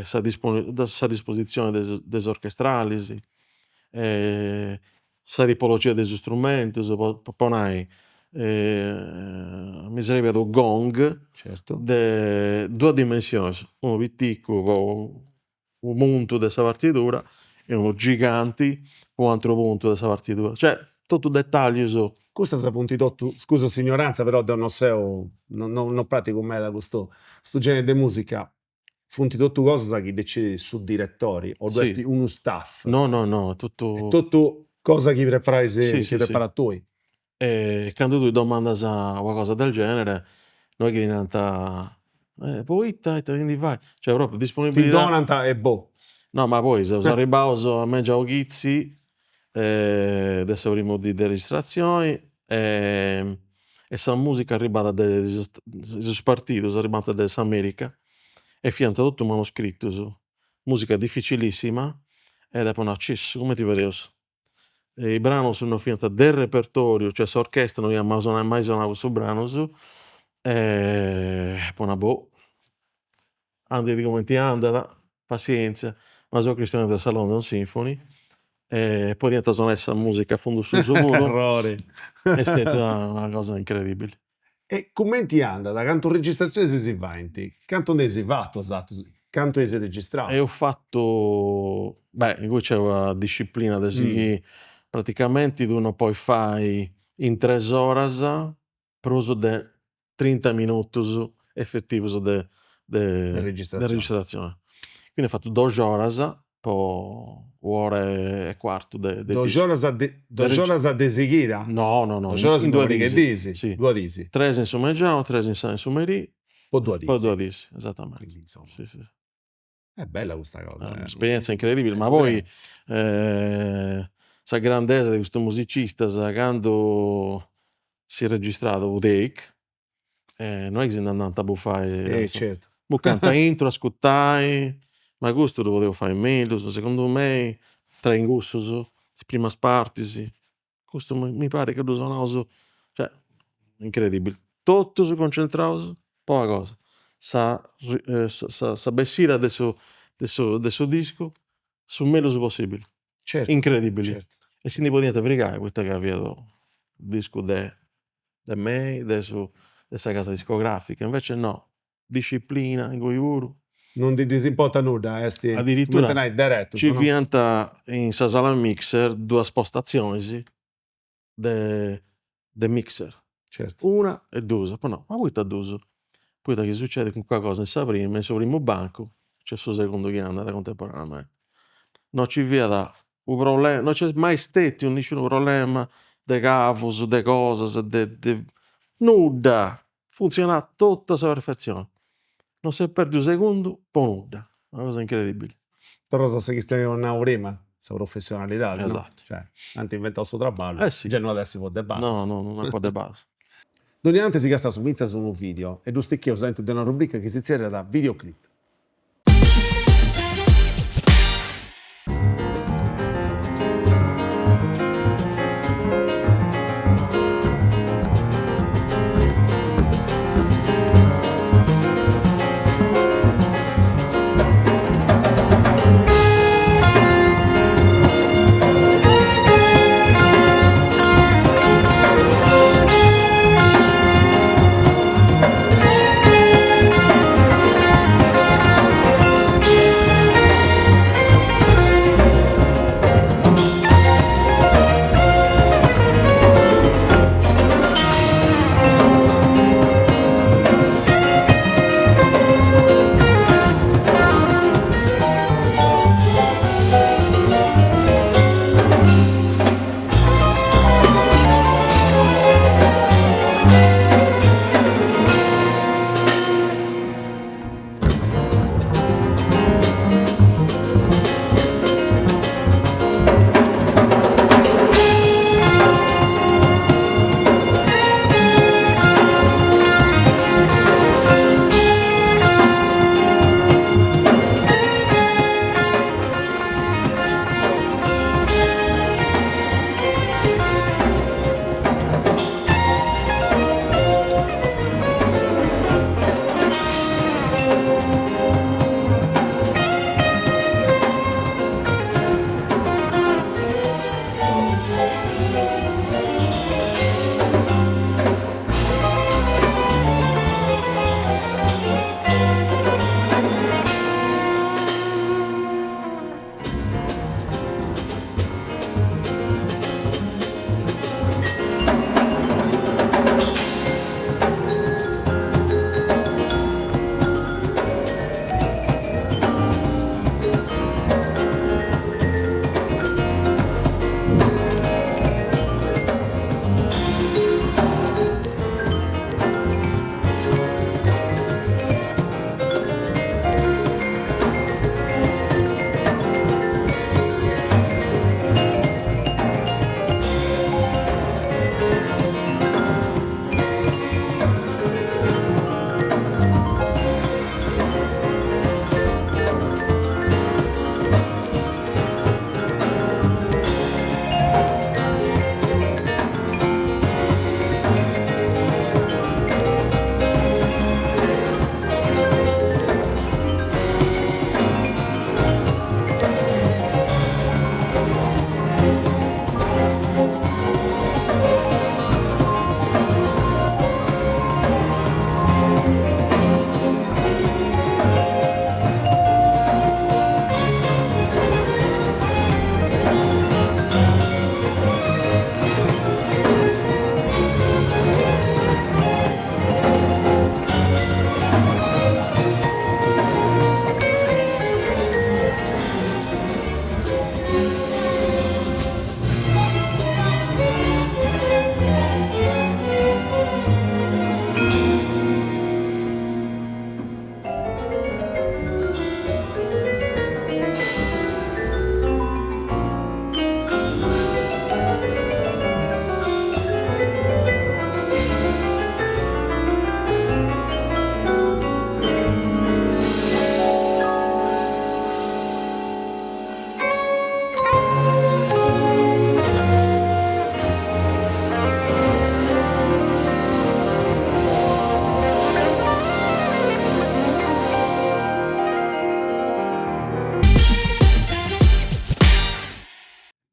sa disposizione de s'orchestralis, sa tipologia de su strumentus, po nai, mi serriat u gong Certo. de 2 dimensiones, unu pitticu co u muntu de sa partidura erano giganti, con un altro punto della partitura. Cioè, tutto dettagli su... Questo si punti tutto, scusa se ignoranza, però da non so, non pratico mai da questo genere di musica. Funti tutto cosa che decide su direttori o Sì. dovresti uno staff. No, È tutto... tutto cosa che prepara Sì, che prepara tu. E quando tu domanda a qualcosa del genere, noi che diventa... poi, quindi vai. Cioè, proprio Ti disponibilità... donanta e boh. No, ma poi se usare ribaso a me già ghizzi, adesso avremo di registrazioni, e sa musica arrivata dagli partiti, arrivata da America, e fianta tutto manoscritto su. Musica difficilissima, e dopo un accesso, come ti vedevo? I brani sono fianta del repertorio, cioè se orchestra non abbiamo mai suonato su brano su, e poi una boh, andi di come ti anda, pazienza. Ma sono Cristiano del Salone Symphony, e poi diventa suonare musica a fondo sul suo volo. Errore. È stata una cosa incredibile. E come ti anda? Da canto registrazione si va in te? Canto ne si fatto, esatto? Canto ne si registrato? E ho fatto, in cui c'è una disciplina di praticamente tu non puoi fare in 3 ore per uso di 30 minuti effettivi di registrazione. Quindi ho fatto 2 ore, poi ore e quarto di 2 ore a seguida? No, 2 ore in 2 che disi. disi? 2 disi. 3 in pomeriggio, 3 in pomeriggio, Poi 2 disi. poi 2 disi, esattamente. Quindi, insomma, Sì. è bella questa È cosa. un'esperienza incredibile, ma poi sa grandezza di questo musicista, quando si è registrato un take, non è che si è andato a buffare, certo. canta intro, ascoltai, ma questo lo potevo fare meglio, secondo me, tra in gusto, prima spartisi, questo mi pare che lo sono, cioè, incredibile, tutto su concentrato, poca cosa, sa bessire adesso disco, su meglio su possibile, Certo. incredibile, Certo. e quindi potete fregare questo che avevo il disco de me, adesso questa casa discografica, invece no, disciplina, in cui Non ti disimporta nulla, addirittura come diretto. ci vienta in sa sala mixer 2 spostazioni de mixer, Certo. una e 2, poi no, ma poi 2, poi che succede con qualcosa in sa prima, in suo primo banco c'è il suo secondo che anda contemporaneamente, non ci via un problema, non c'è mai stato nessun problema de cavos, de cose, de nulla, funziona tutto a perfezione, non si è perso un secondo, poi nulla, una cosa incredibile. Però se che stiamo una prima, questa professionalità, no? Esatto. Cioè, anche inventato il suo trabalho, Sì. già non adesso può debattere. No, non è un po' di base. Dominante si gasta su Minza su un video e lo sticchio sento di una rubrica che si zierra da videoclip.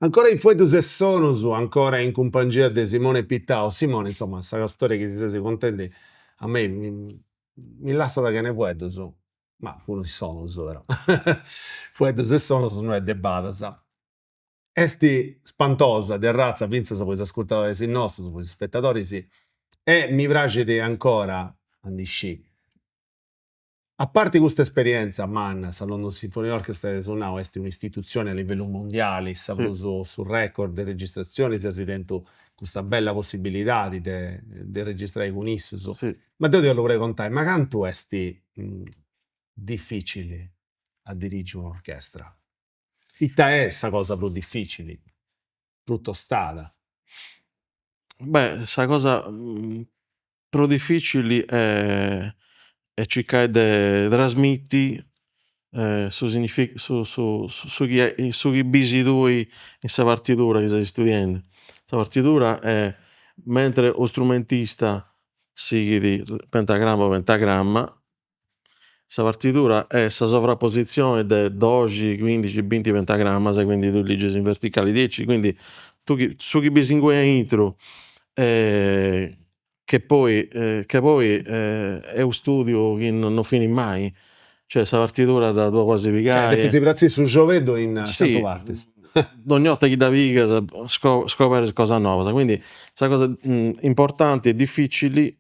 Ancora in Fuetus e Sonus, ancora in compagnia di Simone Pittao. Simone, insomma, questa storia che si sei contenti, a me mi lascia da che ne Fuetus, ma uno si Sonus, però. Fuetus e Sonus non è debata, sa. Esti spantosa, de razza, pensa se puoi ascoltare il nostro, se puoi spettatori, sì. E mi piace ancora, Andisci, a parte questa esperienza, man, Salone Sinfonia Orchestra suonavo, è un'istituzione a livello mondiale, Sì, sul record di registrazioni, si dentro questa bella possibilità di registrare con isso. sì. Ma te lo vorrei contare, ma quanto è difficile a dirigere un'orchestra? Itta è essa cosa più difficile, più tostata. Beh, sta cosa pro difficili è cercare di trasmetti su su chi bisi tui in sa partitura che stai studiando. Sa partitura è mentre o strumentista sighi di pentagramma o pentagramma, sa partitura è sa sovrapposizione de 12, 15, 20 pentagrammas, e quindi tu liggi in verticali 10, quindi tu su chi bisi in intro, che poi è un studio che non fini mai, cioè sa partitura da tua quasi Cioè, depois pigaie. si prazzi su giovedì in Canto Sì, Partes. ogni volta che da viga scopri cosa nuova, quindi sa cosa importanti e difficili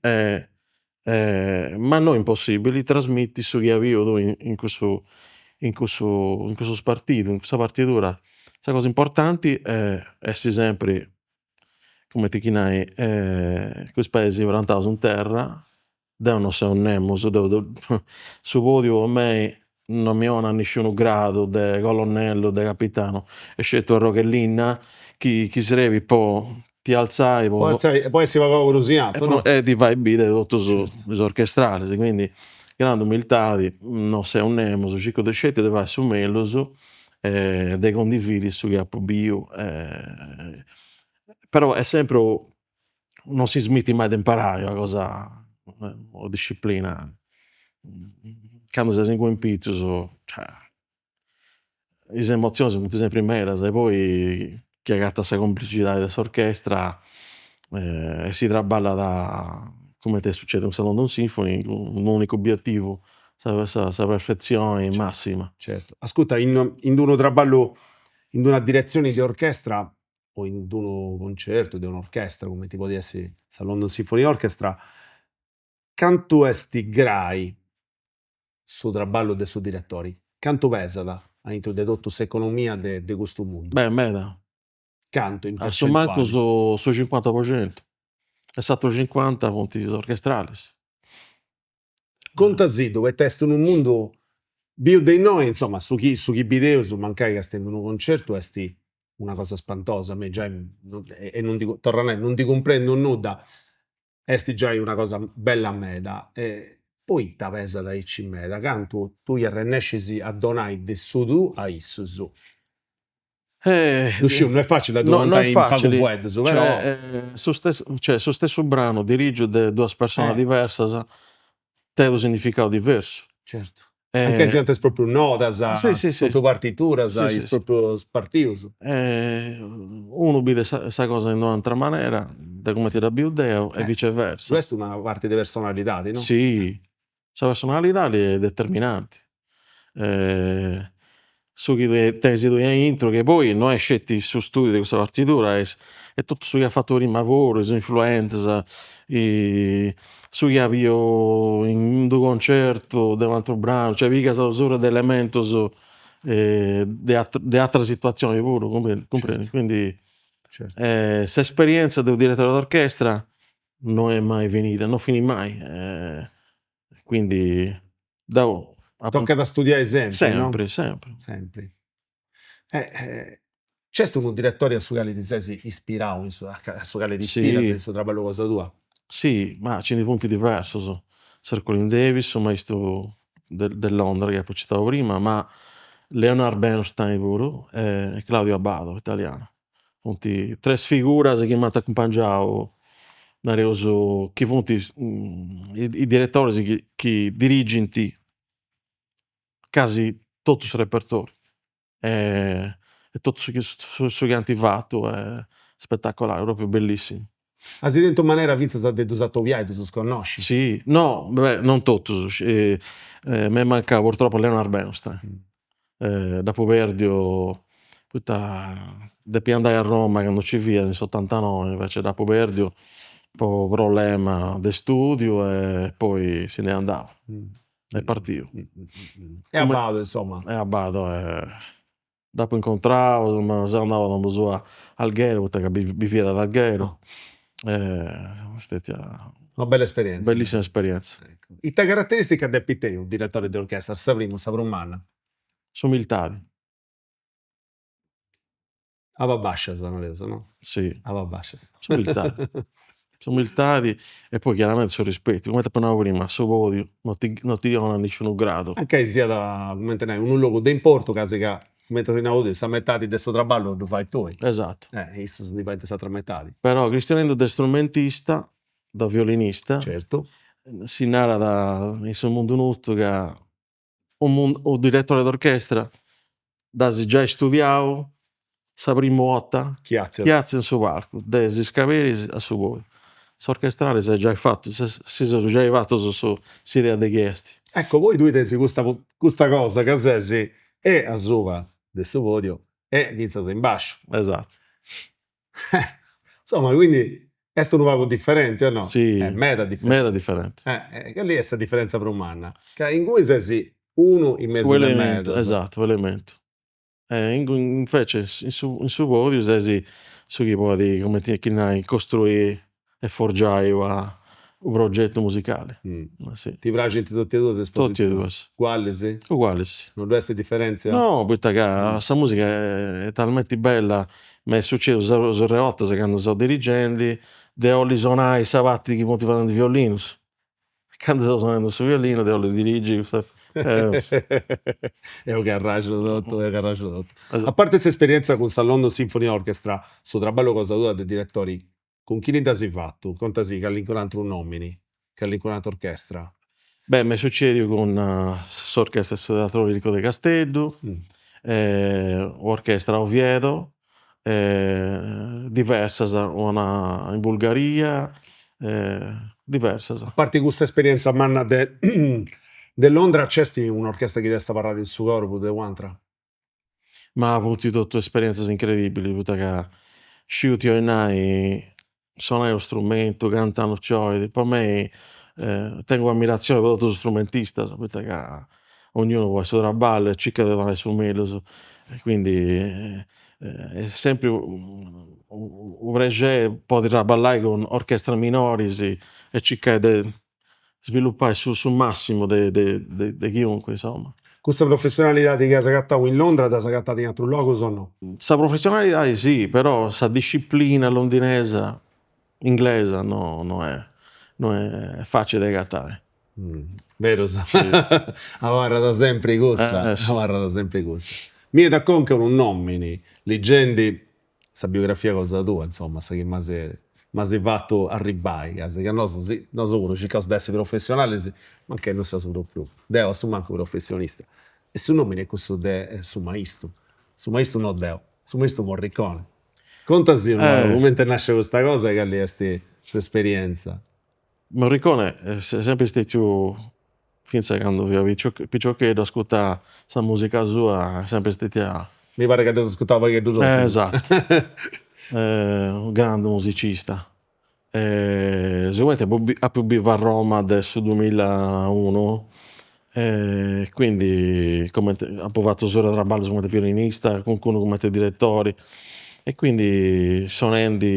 ma non impossibili, trasmetti su chi avvio tu in questo spartito, in questa partitura. Sa cosa importanti è essi sempre, come ti chinai, questi paesi piantaus in terra, deu non se onnemus, su podio a me non mi ona nisciunu gradu de colonnello, de capitano, eccetto a Roghellina, chi srevi po' ti alzai Poi si va con Rosiato, no? e ti vai bide tutto Certo. su orchestrales, quindi grande umiltà, non se onnemus, circo de scete de vai su mellus, de condividi su chi appo bio, però è sempre non si smette mai di imparare, una cosa, o disciplina. Quando sei in compitius, cioè, is emozioni sunt sempre medas, e poi chi agatta sa complicità de s'orchestra, e si traballa come te succede in Salone Symphony, un unico obiettivo, sa perfezione massima. Certo. Ascolta, in uno traballo, in una direzione di orchestra o in uno concerto di un'orchestra, come tipo di essere la London Symphony Orchestra, canto esti grai su traballo de su direttori? Canto pesala a introdotto s'economia de questo mondo? Beh, meda, Canto in a su mancu percentuali. su 50%, è stato 50 punti orchestrales. Conta dove testo in un mondo bio dei noi, insomma, su chi video, su mancai che stendo un concerto, esti una cosa spantosa. A me già, e non ti, tornare, non ti comprendo nulla, esti già una cosa bella a meda. E poi ta pesa da icci meda, canto tu gli arrennescisi a donare de su tu a isso su. Non è facile la No, non domanda è in pago facile, fuedo, però cioè, su stesso brano dirigio de duas persona eh, diversas, te un significato diverso. certo. Anche se Eh, antes proprio notas, sì, sì, sì. proprio partituras, Sì, is sì, sì. proprio partius. Uno vede sa cosa in un'altra maniera, da come ti da Deo, e viceversa. Questa è una parte di personalità, no? Sì, sa personalità è determinante. Eh, su chi tesi tu intro, che poi non è scetti su studio di questa partitura, è tutto su chi ha fatto prima lavoro, su influenza, su chi ha avvio in un concerto di un altro brano, cioè mica solo di elementos di altre situazioni pure, comprendi? Certo, Quindi certo. questa esperienza del direttore d'orchestra non è mai finita, non finì mai. Quindi devo Tocca da studiare sempre, no? sempre, sempre. Sempre. C'è stato un direttore a su quale ti sei ispirato, a su quale ti ispira, se il Sì, suo lavoro cosa tua? sì, ma ce ne punti diversi. Sir Colin Davis, un maestro del Londra che ho citato prima, ma Leonard Bernstein pure, e Claudio Abbado, italiano. Punti tre figure che mi hanno accompagnato, che punti i direttori che dirigenti quasi tutto il repertorio. e tutto su che hanno fatto è spettacolare, proprio bellissimo. Ah, si dentro maniera Vinza sa detto usato viaggio, tu sconosci. Sì, no, beh, non tutto. Me manca purtroppo Leonard Bernstein. Dopo Verdio, dopo andare a Roma che non ci via nel 79, invece dopo Verdio, un po' problema di studio e poi se ne andava. È partito. E a Bado, insomma. E a Bado. Dopo incontravo, ma se andavamo su a Alghero, perché viveva ad Alghero. Una bella esperienza. Bellissima esperienza. Ecco. E te caratteristica del te, un direttore di orchestra, sapremo, saprumana. Umiltà. Ava bascia, sono reso, no? Sì. Ava bascia. Umiltà e poi chiaramente sul rispetto. Come ti parlavo prima, su podio, non ti dicono a nessun grado. Anche sia da, come te ne un luogo di importo, quasi che mentre sei in sta metà di questo traballo lo fai tu. Esatto. Isso diventa sta tra metà. Però Cristianendo da strumentista, da violinista, Certo. si narra da in suo mondo nusto che un direttore d'orchestra da si già studiato sa prima volta Chiazia. in suo palco, desi scaveri a suo voi. S'orchestrale si è già fatto, si sono già fatto su idea dei chiesti. Ecco, voi due tesi questa cosa, Casesi, e a sopra del suo podio, e inizia in basso. Esatto. Insomma, quindi è un luogo differente o no? Sì, È meta differente. meta differente. Che lì è questa differenza per umana. Che in cui sei uno in mezzo alle mezzo. Esatto, elemento. Invece in suo podio sei su chi può dire come ti costruire e forgiare un progetto musicale. Sì. Ti piace tutti e due queste esposizioni? Tutti e due. Uguali, sì? Uguali, sì. Non dovresti differenzia? No, perché questa musica è talmente bella, mi è successo su volte quando sono dirigenti, di Olli suonare savatti che motivano di violino. Quando sto suonando su violino, di Olli dirigi. È un garraggio tutto, è un garraggio tutto. A parte questa esperienza con San London Symphony Orchestra, sto traballo cosa tua dei direttori, con chi ne hai fatto? Conta sì, che all'incontro un nomini, che all'incontro orchestra. Beh, mi succede con l'orchestra Teatro Lirico di Castello, orchestra Oviedo, diversa, una in Bulgaria, diversa. A parte questa esperienza manna de Londra, c'è un'orchestra che ti sta parlando in suo corpo, de Wantra? Ma ho avuto tutte esperienze incredibili, perché sciuti e nai suonare lo strumento, cantano ciò, e per me tengo ammirazione per tutti gli strumentisti, perché ognuno vuole suonare ballo e cerca di dare su meglio, e quindi è sempre un piacere poter ballare con orchestre minori e cercare di sviluppare sul massimo di chiunque, insomma. Questa professionalità che hai scattato in Londra, ti hai scattata in altro luogo o no? Sa professionalità sì, però sa disciplina londinese, inglese, no, non è facile da gattare. Vero, sì. Avarra da sempre questa, Sì. avarra da sempre questa. Mi è da conca un nomini, leggendi, sa biografia cosa tua, insomma, sa che ma si fatto a ribai, che non so, sì, non so uno, cerca di essere professionale, sì, ma che non sia solo più. Deo, su manco professionista. E su nomine è questo su maestro. Su maestro non Deo, su maestro Morricone. Contasi un come nasce questa cosa che lì è questa esperienza. Morricone è sempre stato, finché quando vi avevo picciocchino, ascoltare questa musica sua, è sempre stato... Mi pare che adesso ascoltava che tu esatto. Un grande musicista. Sicuramente ha più vivo a Roma adesso 2001, quindi ha provato solo a traballo come violinista, qualcuno come direttori, e quindi suonando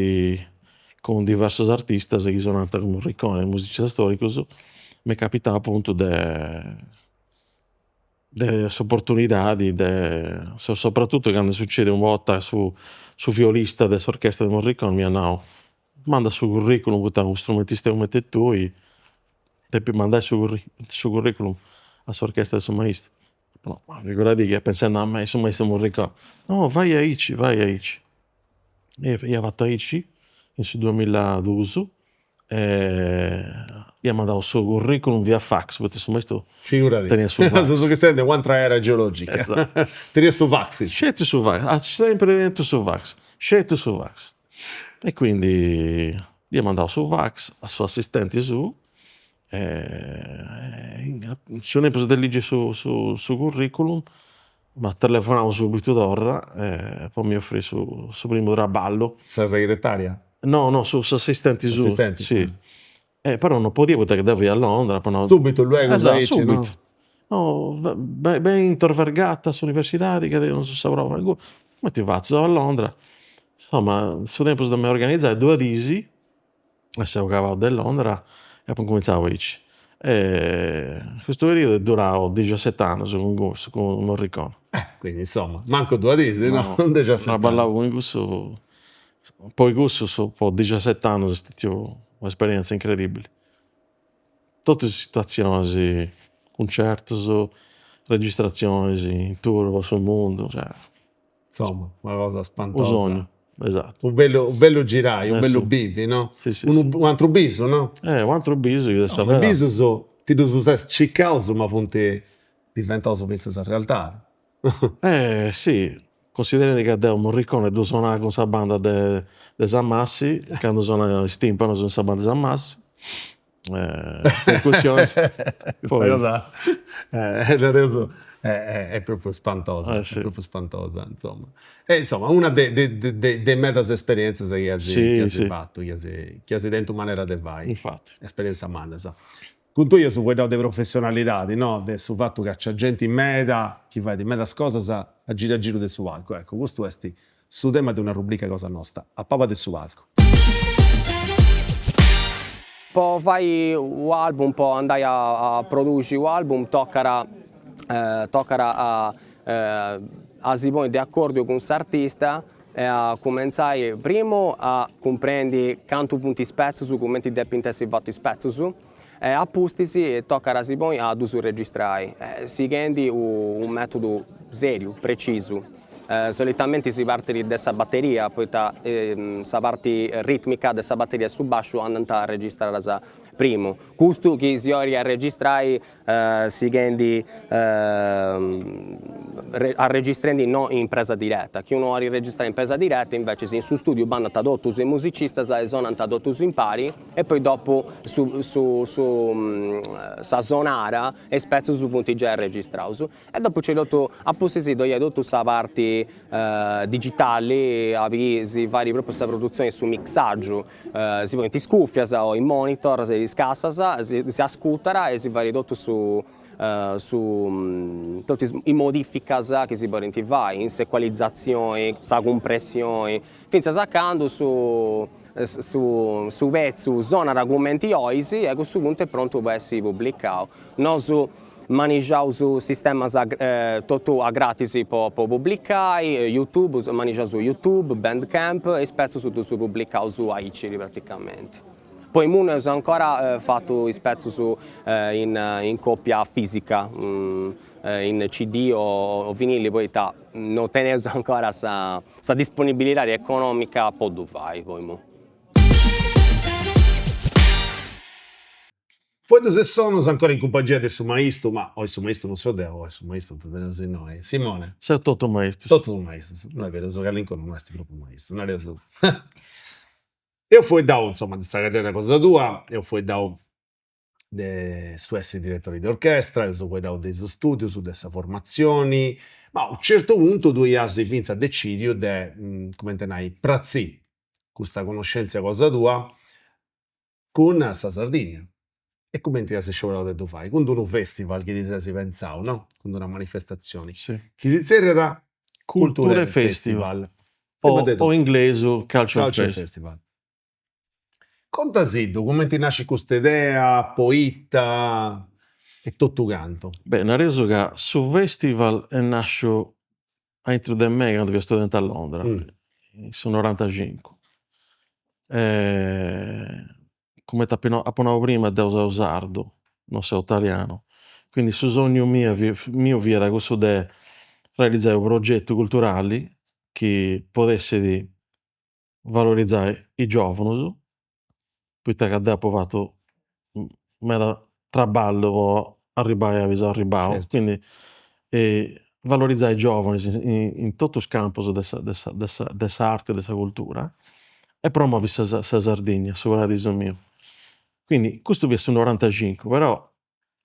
con diversi artisti che sono andati come Morricone, musicista storico, mi è capitato appunto delle opportunità, soprattutto quando succede una volta su violista dell'orchestra di Morricone, mi hanno manda su curriculum, un strumentista come te tu, e devi mandare su curriculum all'orchestra del suo maestro. No, ricordati che pensando a me, il suo maestro Morricone, no, vai a Ici. E io ho fatto a Ici, nel 2012, Io mandavo su curriculum via fax, perché su questo Figurati. tenia su fax. Su questa è un'altra era geologica. Esatto. Tenia su fax. Scelto su fax, ha sempre detto su fax, scelto su fax. E quindi io mandavo su fax a suo assistente su, se ne posso legge su curriculum, ma telefonavo subito d'ora e poi mi offrì su primo traballo. Sei segretaria? No, su assistenti Su su, assistenti, sì. Però non potevo perché devo ir a Londra. Poi no. Subito lui cosa dice, subito. No, ben intervergata all'università, che non so se avrò. Come ti faccio a Londra? Insomma, su tempo da me organizzare 2 disi, e se giocavo da Londra, e poi cominciavo a ici. Questo periodo durava 17 anni con Gus, con Morricone. Quindi insomma, manco 2 mesi, no? Non 17 anni. Ballavo con Gus, poi Gus dopo 17 anni è stata un'esperienza incredibile. Tutte situazioni, concerti, registrazioni, tour sul mondo, cioè, insomma, una cosa un spantosa. sogno, esatto. Un bello giraio, un bello Sì. bivi, no? Sì. Un altro biso, no? Un altro biso di questa Un biso ti do su ciccaus, ma fonte diventato pensa in realtà. Sì, considerando che abbiamo Morricone due suonare con questa banda de Sammassi, quando suonano i timpani su questa banda de Sammassi, percussioni. Questa Poi- cosa è proprio spantosa, Sì. è proprio spantosa, insomma. E insomma, una delle metas esperienze che hai Sì. fatto, che hai dentro maniera de vai. Infatti. Esperienza manna, sa. Con tu io su quello di professionalità, no? Sul fatto che c'è gente in meta, chi fa di meta cosa a giro del suo palco. Ecco, questo è su tema di una rubrica cosa nostra, a papa del suo palco. Poi fai un album, poi andai a produrre un album, toccherà a si pone d'accordo con questo artista e a cominciare prima a comprendere quanto punti spezzi su come ti depintessi fatto spezzi su e a pustisi e toccherà si pone a due registrare, seguendo un metodo serio, preciso. Solitamente si parte da questa batteria, poi questa parte ritmica dessa batteria su basso andando a registrare prima. Questo che si ora a registrare seguendo a registrare non in presa diretta. Chi uno ora registrare in presa diretta invece si in su studio banda tradotto i musicisti sono tradotto in pari e poi dopo sa zonara e spezzo su punti già registrati. E dopo c'è dato apposta si doglia dato sa parte digitali, si vari proprio questa produzione su mixaggio, si pone in scuffia o in monitor, si riscassa, si ascolta e si va ridotto su tutte le modifiche che si possono fare, in sequalizzazione, sa compressione, finché saccando su pezzo zona di argomenti oisi e a questo punto è pronto per essere pubblicato. Noi manigiamo su sistema tutto a gratis per pubblicare, YouTube, manigiamo su YouTube, Bandcamp e spesso su pubblicato su Aiciri praticamente. Poi Moon ho ancora fatto spesso in coppia fisica, in CD o vinili, poi non tenevo ancora questa disponibilità economica per fare poi. Poi se sono ancora in compagnia del suo maestro, ma o il suo maestro non so de, o il suo maestro non so noi. Simone. Sei tutto maestro. Tutto un maestro, non è vero, so che all'incontro non è proprio un maestro, non è so. Io fui da, insomma, questa carriera cosa tua, io fui da su essere direttore di orchestra, io fui da dei suoi studi, su delle formazioni, ma a un certo punto tu hai vinto a decidio di, come te ne prazzi, questa conoscenza cosa tua, con la Sardegna. E come ti sei scioperato tu fai? Con un festival che ti sei pensato, no? Con una manifestazione. Sì. Che si zerra da Culture Festival. O inglese Culture Festival. Conta come ti nasce questa idea, poeta e tutto canto? Beh, nel reso che su festival nasce entro di me quando io studente a Londra, sono 95. Come ti appena prima, devo usarlo, non so italiano. Quindi il sogno mio era questo di realizzare progetti culturali che potesse valorizzare i giovani, poiché che abbiamo provato meda traballo arrivare a visare ribao, Certo. quindi valorizzare i giovani in tutti i campi dessa arte, dessa cultura e promuovere sa Sardegna, su paradiso mio. Quindi questo è su 95, però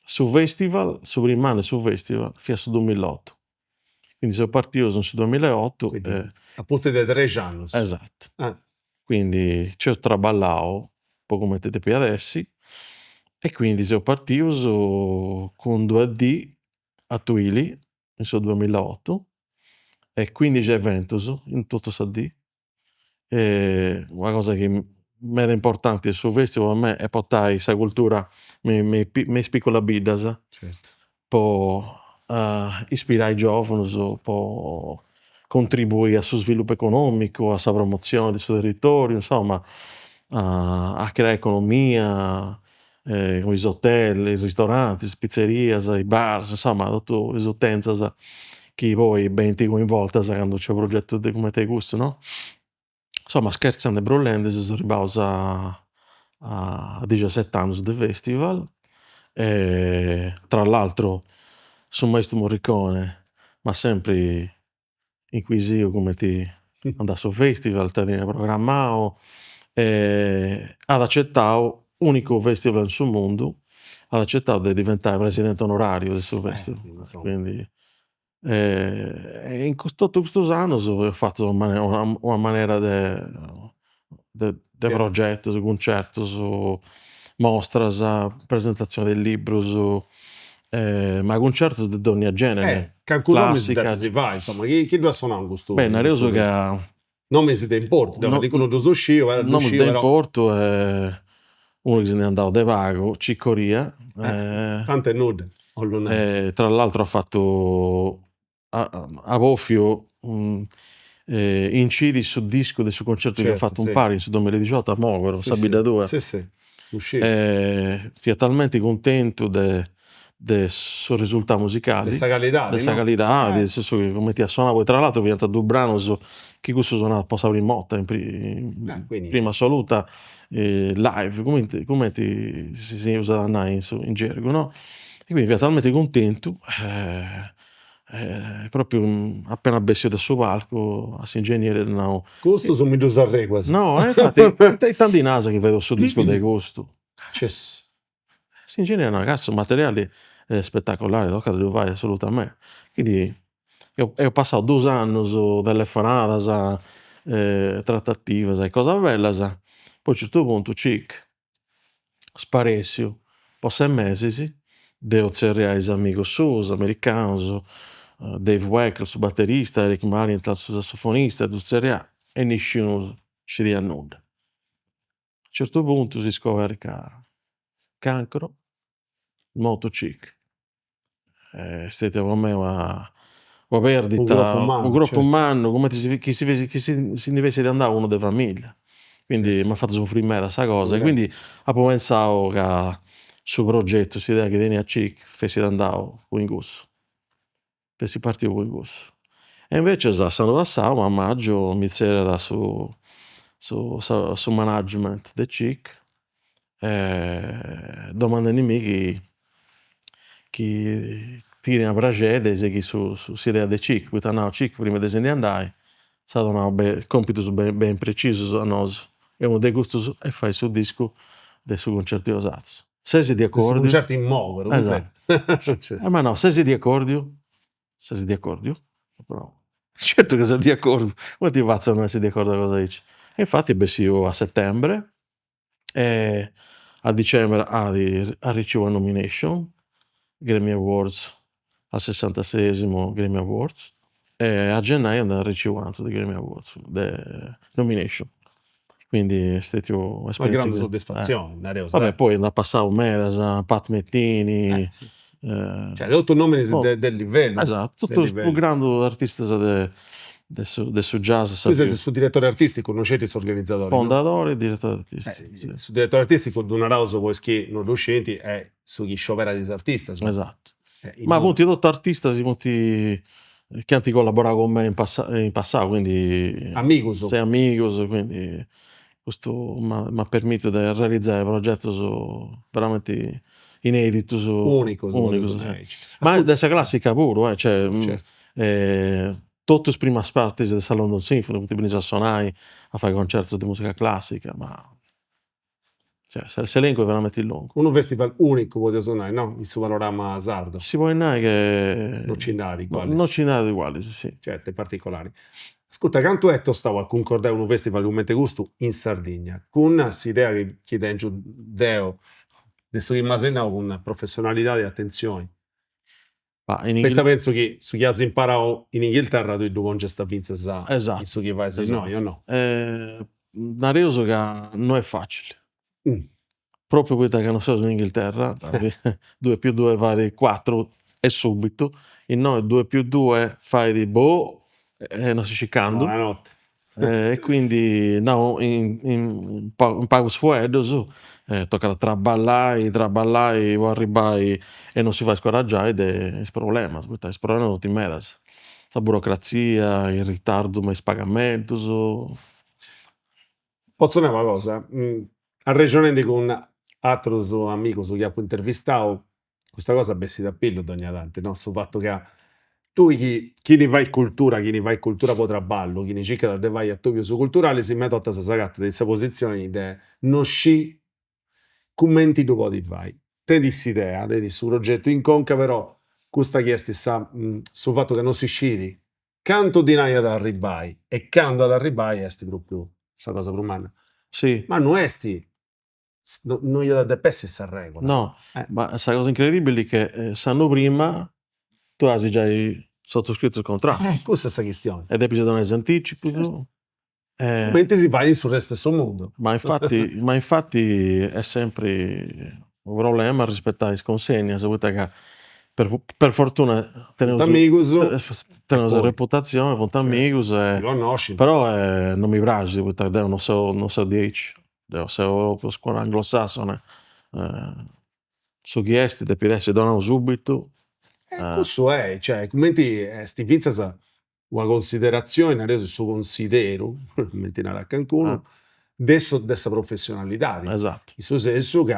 su festival, su rimane su festival, fino su 2008. Quindi sono partito su 2008 Quindi a posto di 3 anni. esatto. Ah, Quindi ci ho traballato, poco come te qui adesso, e quindi sono partito con 2D a Tuili, in 2008, e 15 eventi in tutto Sardegna. E una cosa che mi era importante su festival a me è portare questa cultura, me piccola bidas, certo. può ispirare i giovani, può contribuire al suo sviluppo economico, alla sua promozione del suo territorio, insomma, a creare economia, con i hotel, i ristoranti, le pizzerie, i bar, insomma, tutte le utenze che poi ben ti coinvolte quando c'è un progetto come te gusto, no? Insomma, scherzando e brollando, sono arrivato a 17 anni del festival. Tra l'altro, su Maestro Morricone, ma sempre inquisito come ti andare sul festival, ti viene programmato, ad accettato, unico festival sul mondo, ad accettato di diventare presidente onorario del suo festival. insomma. Quindi, in tutti questi anni ho fatto una maniera di progetto, su concerto, su mostras, presentazione del libro, ma concerto di ogni genere, Calcolo nome classica. si fa, insomma, chi deve suonare in questo Beh, narioso che nome si te importa, No, dicono do uscito, non mi però importo, uno che se ne è andato de vago, Ciccoria, tante nude. tra l'altro ha fatto a Boffio incidi sul disco del suo concerto che ha Certo, fatto un sì. pari nel 2018 a Mogoro, Sì, Sabida 2. sì, uscito. Fui talmente contento del suo risultato musicale, Questa qualità, dessa no? qualità, nel senso che come ti ha suonato, poi tra l'altro è diventato due brani che questo suonava a Posa Primotta in Quindi, prima assoluta live, come si usa da noi in gergo, no? E quindi fui talmente contento, proprio appena bessioto sul palco, a ingegnere no, questo sono due arreguas. no, infatti è tanti nasa che vedo sul disco del gusto. Cesso. Si ingegnere una cazzo materiali spettacolari, tocca di fare assolutamente. Quindi io ho passato 2 anni su telefonate, trattative, cose belle, poi a un certo punto cic, sparesio, po' 6 mesi, devo zerriare gli amici suoi, americani, Dave Weckl, su batterista, Eric Marienthal, su sassofonista, e nessuno ci dia nulla. A un certo punto si scopre che ha cancro, molto cic. È stata per me una perdita, un gruppo certo. umano, come chi si dovesse andare uno di famiglia. Quindi Certo. mi ha fatto soffrire questa cosa. E Ok. quindi ho pensato che sul progetto, questa idea che tiene a cic, fessi andare in gusto. Fessi partire in gusto. E invece sono passato a maggio, mi c'era su management del cic, domandami chi tiene a bracede se chi su idea de cic, poiché no cic prima de se ne andare, sa donau compitus ben precisos a nos, e uno dei gustos e fai su disco de su concerti osatos. Sesi di Questo accordio. concerto in Mogoro, Esatto. Certo. Ma no, sesi di accordio, però certo che sei di accordo, come ti faccio a non essere di accordo cosa dici? E infatti io a settembre, e a dicembre ha ricevuto una nomination, Grammy Awards, al 66esimo Grammy Awards, e a gennaio ha ricevuto un altro Grammy Awards, nomination. Quindi è stata Una grande soddisfazione, Vabbè, poi da passato Medas, Pat Mettini, cioè, tutto nome del livello. esatto, tutti i più grandi artisti del su jazz. Tu sei il suo direttore artistico, non siete il suo organizzatore. Fondatore e direttore artistico. Sì. Il suo direttore artistico, Don Arauso, poi che non riusciti, è su chi sciopera di artisti. Esatto. Ma molti tutti artisti, molti che hanno collaborato con me in passato, quindi Amigos. sei amigos, quindi questo mi permette di realizzare progetti veramente inediti, Unico, unici, su sì. Age. Ma Ascolta, dessa classica pure, cioè, certo. tutte le prime parti del London Symphony, tutti vengono a suonare, a fare concerti di musica classica, ma cioè, l'elenco è veramente lungo. Un festival unico potete suonare, no? Il suo panorama sardo. Si può dire che Non ci n'ha di quali. non ci n'ha di uguali, sì. Certo, particolari. Ascolta, quanto è stavo a concordare un festival come te gusto in Sardegna, con l'idea che chiede Deo, adesso che immagino con professionalità e attenzione. Ma in Aspetta, penso che su chi ha imparato in Inghilterra tu non c'è sta vinza esatto, su chi vai se no, io no. una cosa che non è facile. Proprio questa che non so in Inghilterra, 2 più 2 fa di 4 e subito, in noi 2 più 2 fai di boh e non si scicando. Buonanotte. E quindi no, in pago sfuedos tocca traballare, vuoi arrivare e non si fa scoraggiare ed è il problema, il problema non ti medas. La burocrazia, il ritardo nei pagamenti. Posso dire una cosa? A regione con altri amici che ho intervistato, questa cosa bessi da pillo ogni tanto, no? Sul fatto che tu chi ne vai cultura potrà ballo, chi ne cerca da vai a tu su culturale si mette a sagatta di questa posizione di non sci commenti dopo di vai. Te dissi idea, te dissi un progetto in conca, però questa chiesta sa sul fatto che non si scidi. Canto di naia da arribai e canto ad arribai esti proprio questa cosa romana. Sì. Ma non esti non gli da depessi sta regola. No, ma la cosa incredibile è che sanno prima tu hai già sottoscritto il contratto. Questa è questa questione. Ed è bisogno di anticipi. Mentre si fa sul resto del mondo. Ma infatti è sempre un problema rispettare le consegne, che per fortuna tenemos una reputazione con amigos, conosci. però non mi piace, non so 10, devo essere proprio scuola anglosassone, su chiesti devi essere donato subito. Questo è, cioè, commenti sti vinza una considerazione, adesso su considero, mentre a Cancun, dessa professionalità. Esatto. In suo senso che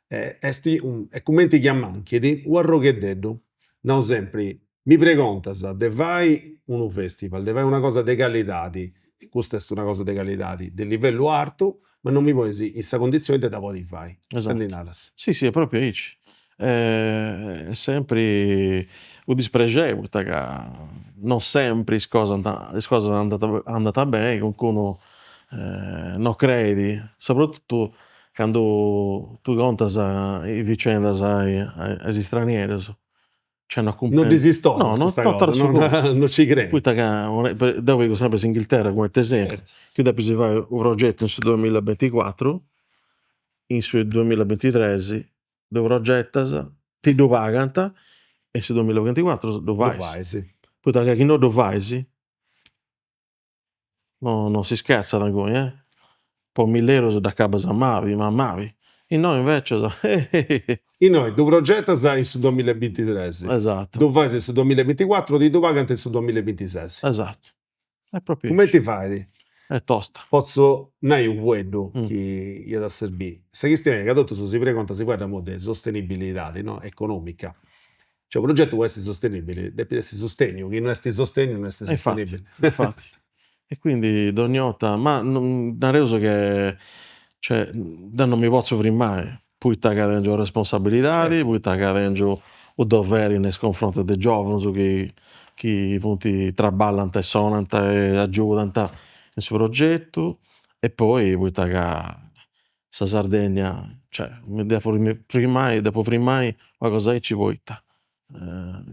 è commenti chiamano, chiedi un arroghededdo, non sempre, mi preguntas, de vai un festival, de vai una cosa di qualità, e questa è una cosa di qualità, del livello alto, ma non mi puoi in questa condizione di da poi fai. Esatto. Sì, è proprio aici. È sempre un dispregevole, che non sempre le cose sono andate bene, qualcuno non credi, soprattutto quando tu conti le vicende agli stranieri. Cioè, non desisto, no, non ci credo. Devo dire sempre in Inghilterra come esempio, Certo. che dopo si fa un progetto in 2024, in 2023 lo progettas, ti lo pagano e in 2024 lo vai. Sì. Poi che chi non lo vai, non si scherza da noi, Poi 1.000 euro da cabas amavi, ma amavi. E noi invece, E noi, do progetto sai su 2023. esatto. Do vai su 2024, ti do pagante su 2026. Esatto. È proprio Come ti fai? È tosta. Posso, non è un vuoto che gli da servire. Questa questione è che tutto si preconta, si guarda di sostenibilità, no? Economica. Cioè, un progetto può essere sostenibile, deve essere sostegno, chi non è sostegno non è sostenibile. Infatti. E quindi Dognota, ma non reso che cioè, non mi posso firmare, poi che avendo responsabilità, poi che avendo o doveri nei confronti dei giovani che punti traballano e suonano e aiutano nel suo progetto, e poi che la Sardegna, cioè, dopo firmare qualcosa ci vuoi.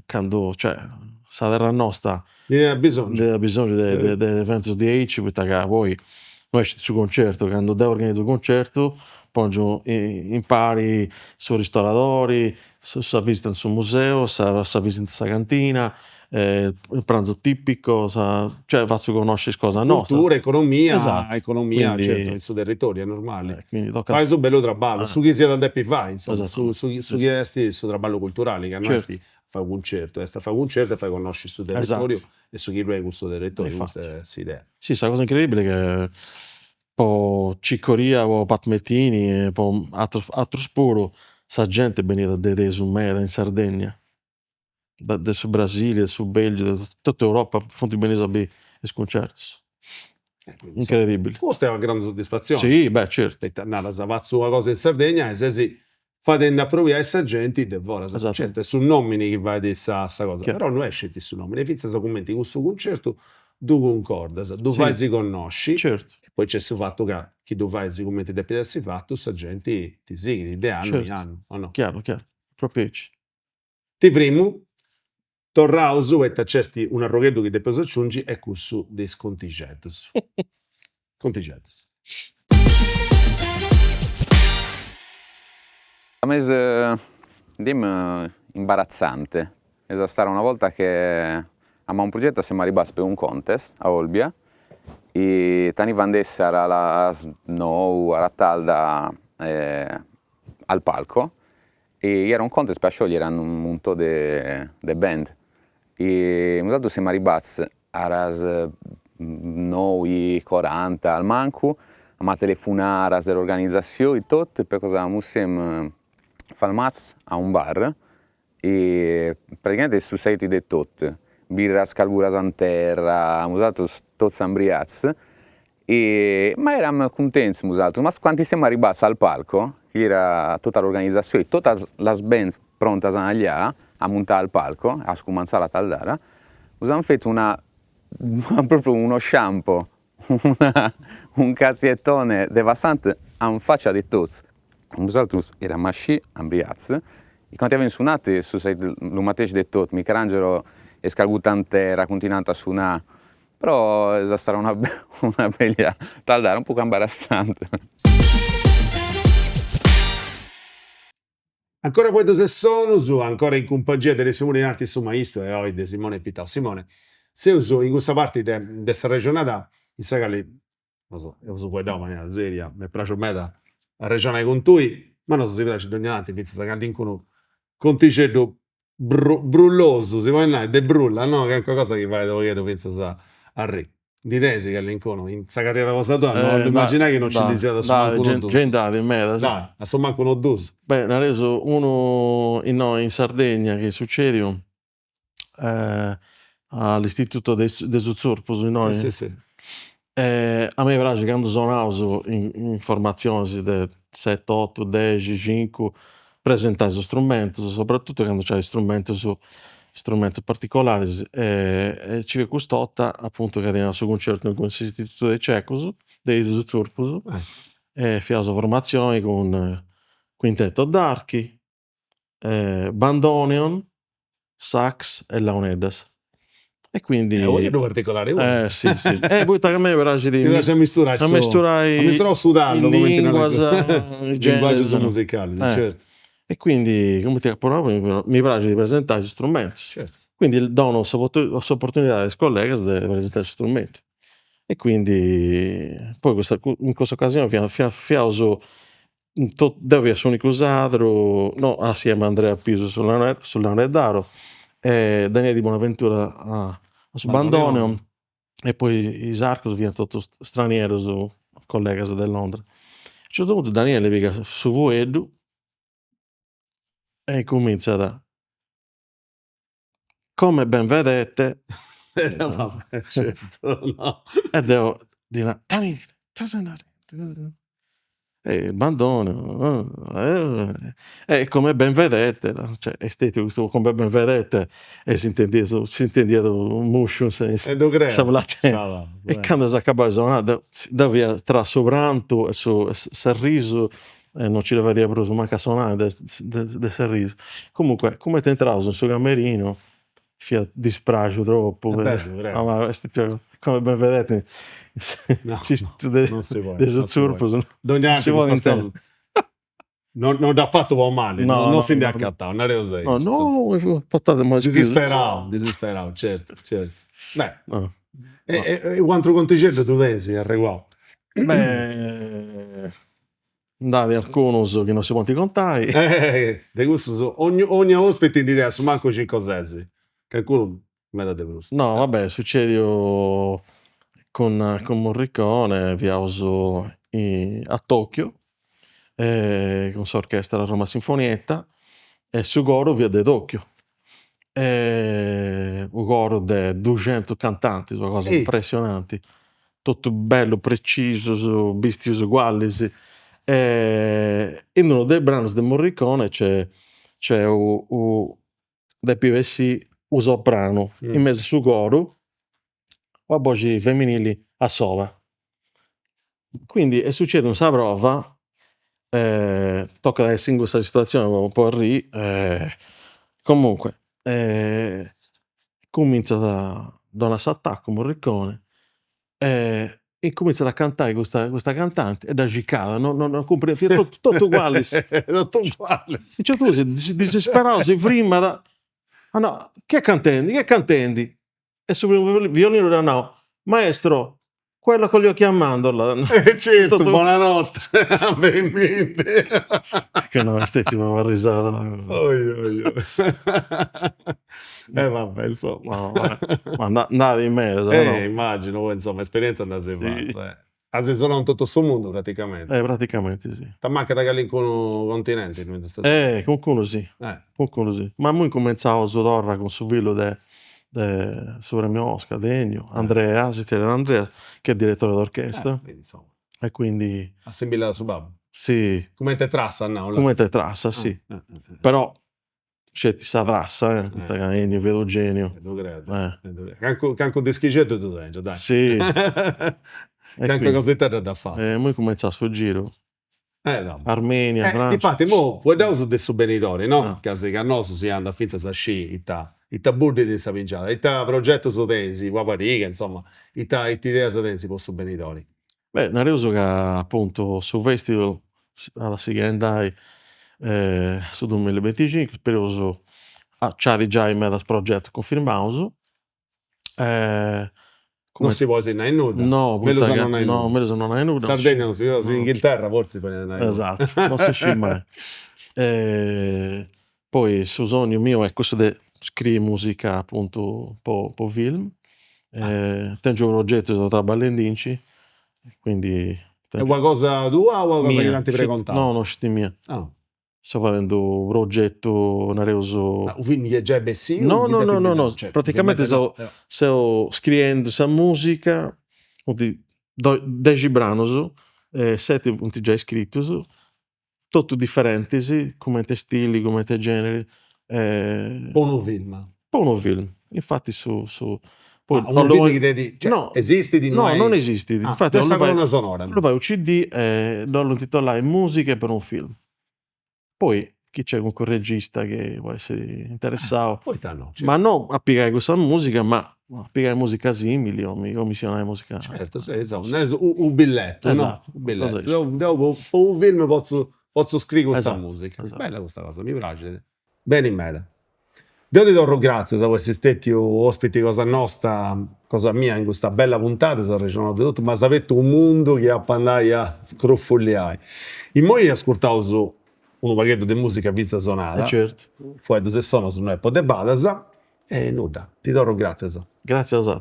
Quando, cioè, la terra nostra ha bisogno di eventi di aici, perché poi noi esci su concerto, quando devo organizzare un concerto, poi impari su ristoratori, sa visita sul museo, sa visita la cantina, il pranzo tipico, cioè faccio conoscere cosa nostra. Cultura, economia, Esatto. economia, Quindi, certo, il suo territorio è normale. Quindi tocca Fai su bello traballo, su chi sia da fai, insomma, Esatto. su chi è il suo traballo culturale, che non fai un concerto, fai un concerto e fai conoscere il suo territorio e su chi è questo territorio, questa è l'idea. Sì, questa cosa incredibile che po' Cicoria o Patmettini e po' altro spuro sa gente veniva da su mera in Sardegna da su Brasile, su Belgio, da tutta Europa, fonti venire a i concerti. Quindi, insomma, Incredibile. questa è una grande soddisfazione. Sì, beh, certo. E tornare a fare una cosa in Sardegna e se si fatendo approvare essa gente devora. Esatto. Certo, è su nomini che va a dire sta cosa. Chiaro. Però non è scelti su nomini. Finza se commenti questo concerto, tu concorda, tu Sì. vai si conosci. Certo. E poi c'è il fatto che chi tu vai si commenti da piedersi fatto, sta gente ti segue, di anno Certo. in anno, o no? Chiaro. Proprio ci. Ti primo, torrausu e t'accesti un arroghetto che depois aggiungi è questo dei scontigetos. Contigetos. A mese dim imbarazzante. È stata una volta che a un progetto siamo arrivati per un contest a Olbia e tani van essere alla Snow, alla Talda al palco e era un contest per sciogliere un monto di band e nosaltres siamo arrivati a 9:40 al manco a telefonare dell'organizzazione e tutto per cosa siamo fermati a un bar e praticamente su siti di tutto birra scalburas in terra nosaltres tutti ambriati ma eravamo contenti nosaltres ma quando siamo arrivati al palco che era tutta l'organizzazione tutte le band pronte allà a montare al palco a scominciare a taldare abbiamo fatto proprio uno shampoo un cazziettone devastante in faccia di tutti. Nosaltres eravamo asci, ambriati, e quando abbiamo suonato su lo stesso di tutto, Michelangelo è scalguto in terra, continuando a suonare, però è stata una bella taldara, un po' imbarazzante. Ancora voi due sono, ancora in compagnia delle Simone in Arti su Maestro e oggi di Simone Pitao. Simone, se uso in questa parte di questa regione, in sagali, non so, io uso poi da maniera seria, mi piace me da regione con tui, ma non so se piace ogni tanto, penso sagali in un conticello brulloso, si può dire, de brulla, no? Che è qualcosa che vai dove io penso a re. Di tesi che all'incono, in questa carriera cosa tua, non immaginai che non ci sia da dai, gente in mera. Dai, a somma con un dus. Beh, ne ha reso uno in Sardegna che succede all'Istituto dei Zuzzurpos in noi. Sì. A me piace quando sono in formazioni di 7, 8, 10, 5 presentare su strumenti, soprattutto quando c'è strumenti particolari e ci ve custotta appunto che era su concerto con l'Istituto dei Cecos dei Zuzzurpos e fiaso formazioni con quintetto d'archi, bandoneon, sax e launedas. E quindi voglio particolare. sì. E poi a me piace di a misturare sudando in lingua linguaggi musicali, certo. E quindi come ti mi piace di presentare gli strumenti. Certo. Quindi do un'opportunità ai colleghi di presentare gli strumenti. E quindi poi in questa occasione fiauso dove sono usato no assieme a Andrea Piso sull'Anredaro e Daniele Di Bonaventura su bandoneon e poi i Sarcos viene tutto straniero su colleghi da Londra. A un certo punto Daniele viene su Vuedu e comincia da come ben vedete certo, no. e devo dire Daniele il bandoneon e come ben vedete cioè estetico come ben vedete e si intendeva un motion e quando si acaba di suonare davvero tra sopranto e sorriso non ci deve dire proprio manca suonare del sorriso comunque come ti entravo nel suo camerino dispragio troppo come ben vedete non si può dei Zuzzurpos non ti ha fatto un male non si è accattato no portate mai disesperavo certo beh e quanto conticello tu pensi al riguardo? Beh andare alcuno che non si può contare di questo ogni ospite in idea su manco 5 sessi qualcuno me la deve no vabbè succede con Morricone viauso a Tokyo con s'orchestra Roma Sinfonietta e su coro via de Tokyo. Un coro de 200 cantanti, una cosa impressionante. Tutto bello, preciso, vistius ugualis. In uno dei brani di Morricone c'è de PVC un soprano in mezzo su coro a voci femminili a sova. Quindi succede una prova, tocca essere in questa situazione un po' comunque comincia da un attacco Morricone e comincia a cantare questa cantante e da giccare, non comprende, tutto uguale. Tutto uguale. Cioè tu si disperavo, si prima ah no, che cantendi? E sul violino da no, maestro, quello con gli occhi a mandorla. Certo, Tutto- buonanotte. Benvenuti. Che no, stetti mi va risata. Oi, oi, oi. Vabbè, insomma. Ma andava in mezzo, no? Immagino, poi, insomma, esperienza andate Sì. fatta. Sono in tutto questo mondo praticamente. Praticamente sì. Ti manca da lì con un continente. Qualcuno sì. Qualcuno sì. Ma mo incominciavo su Torra con su villo sobre mio Oscar, Degno, Andrea, Andrea, che è direttore d'orchestra. Quindi, insomma, E quindi assemblato su babbo. sì, Come te trassa, no? come te trassa, sì. Però c'è ti sa trassa, Ennio, vedo genio. Lo credo. Eh. Canco deschicetto tu sei, dai. Sì. Canco quindi, cosetta da fare. mo incomincia sto giro. No. Armenia, Francia. Infatti, mo, poi da su del benitore, no? Ah. Casi che a noi si anda a finza sa sci, ita burdi di sa pinciata, ita progetto su tensi, guapariga, insomma, ita idea su tensi posso benitori. Beh, Nareso che appunto su festival alla si andai su 2025, periodo c'è già in mezzo progetto confermato. Non si può in nuda. No, Melusa non hai no, nuda. Melusa non hai nuda. Sardegna non si vede, No. in Inghilterra forse non hai nuda. Esatto, non si sci mai. Poi il sogno mio è questo di scrivere musica appunto per film. Tengo un progetto da trabalhando quindi È qualcosa tua o qualcosa che mia. ti precontavo? No, scetti mia. Ah. Sto facendo un progetto nareso. Un film che già è bessino? No. Certo, Praticamente ovviamente sto scrivendo questa musica, 10 brani, 7 punti già scritti, tutti differenti, come te stili, come te generi. Poi un film. Poi un film. Infatti poi Un film che dedi, cioè, no, esisti di noi? non esiste. Infatti questa colonna sonora. lo fai un CD e lo intitolai Musiche per un film. Poi chi c'è un regista che può essere interessato, Poi no, certo. ma non a piegare questa musica, ma a piegare musica simili o missionare musica. Certo, sì, esatto. Un biglietto, Esatto. no? Un biglietto. Cosa Dopo un film posso scrivere questa Esatto, musica. esatto. Bella questa cosa, mi piace. Bene in me. Io ti do grazie per essere stati ospiti cosa nostra, cosa mia in questa bella puntata, sono di tutto, ma sapete un mondo che a andare a scroffogliare. In moi ascoltavo su un pacchetto di musica pizza sonata, Certo. poi se sono su noi potete badasa e nulla, ti do grazie. Grazie a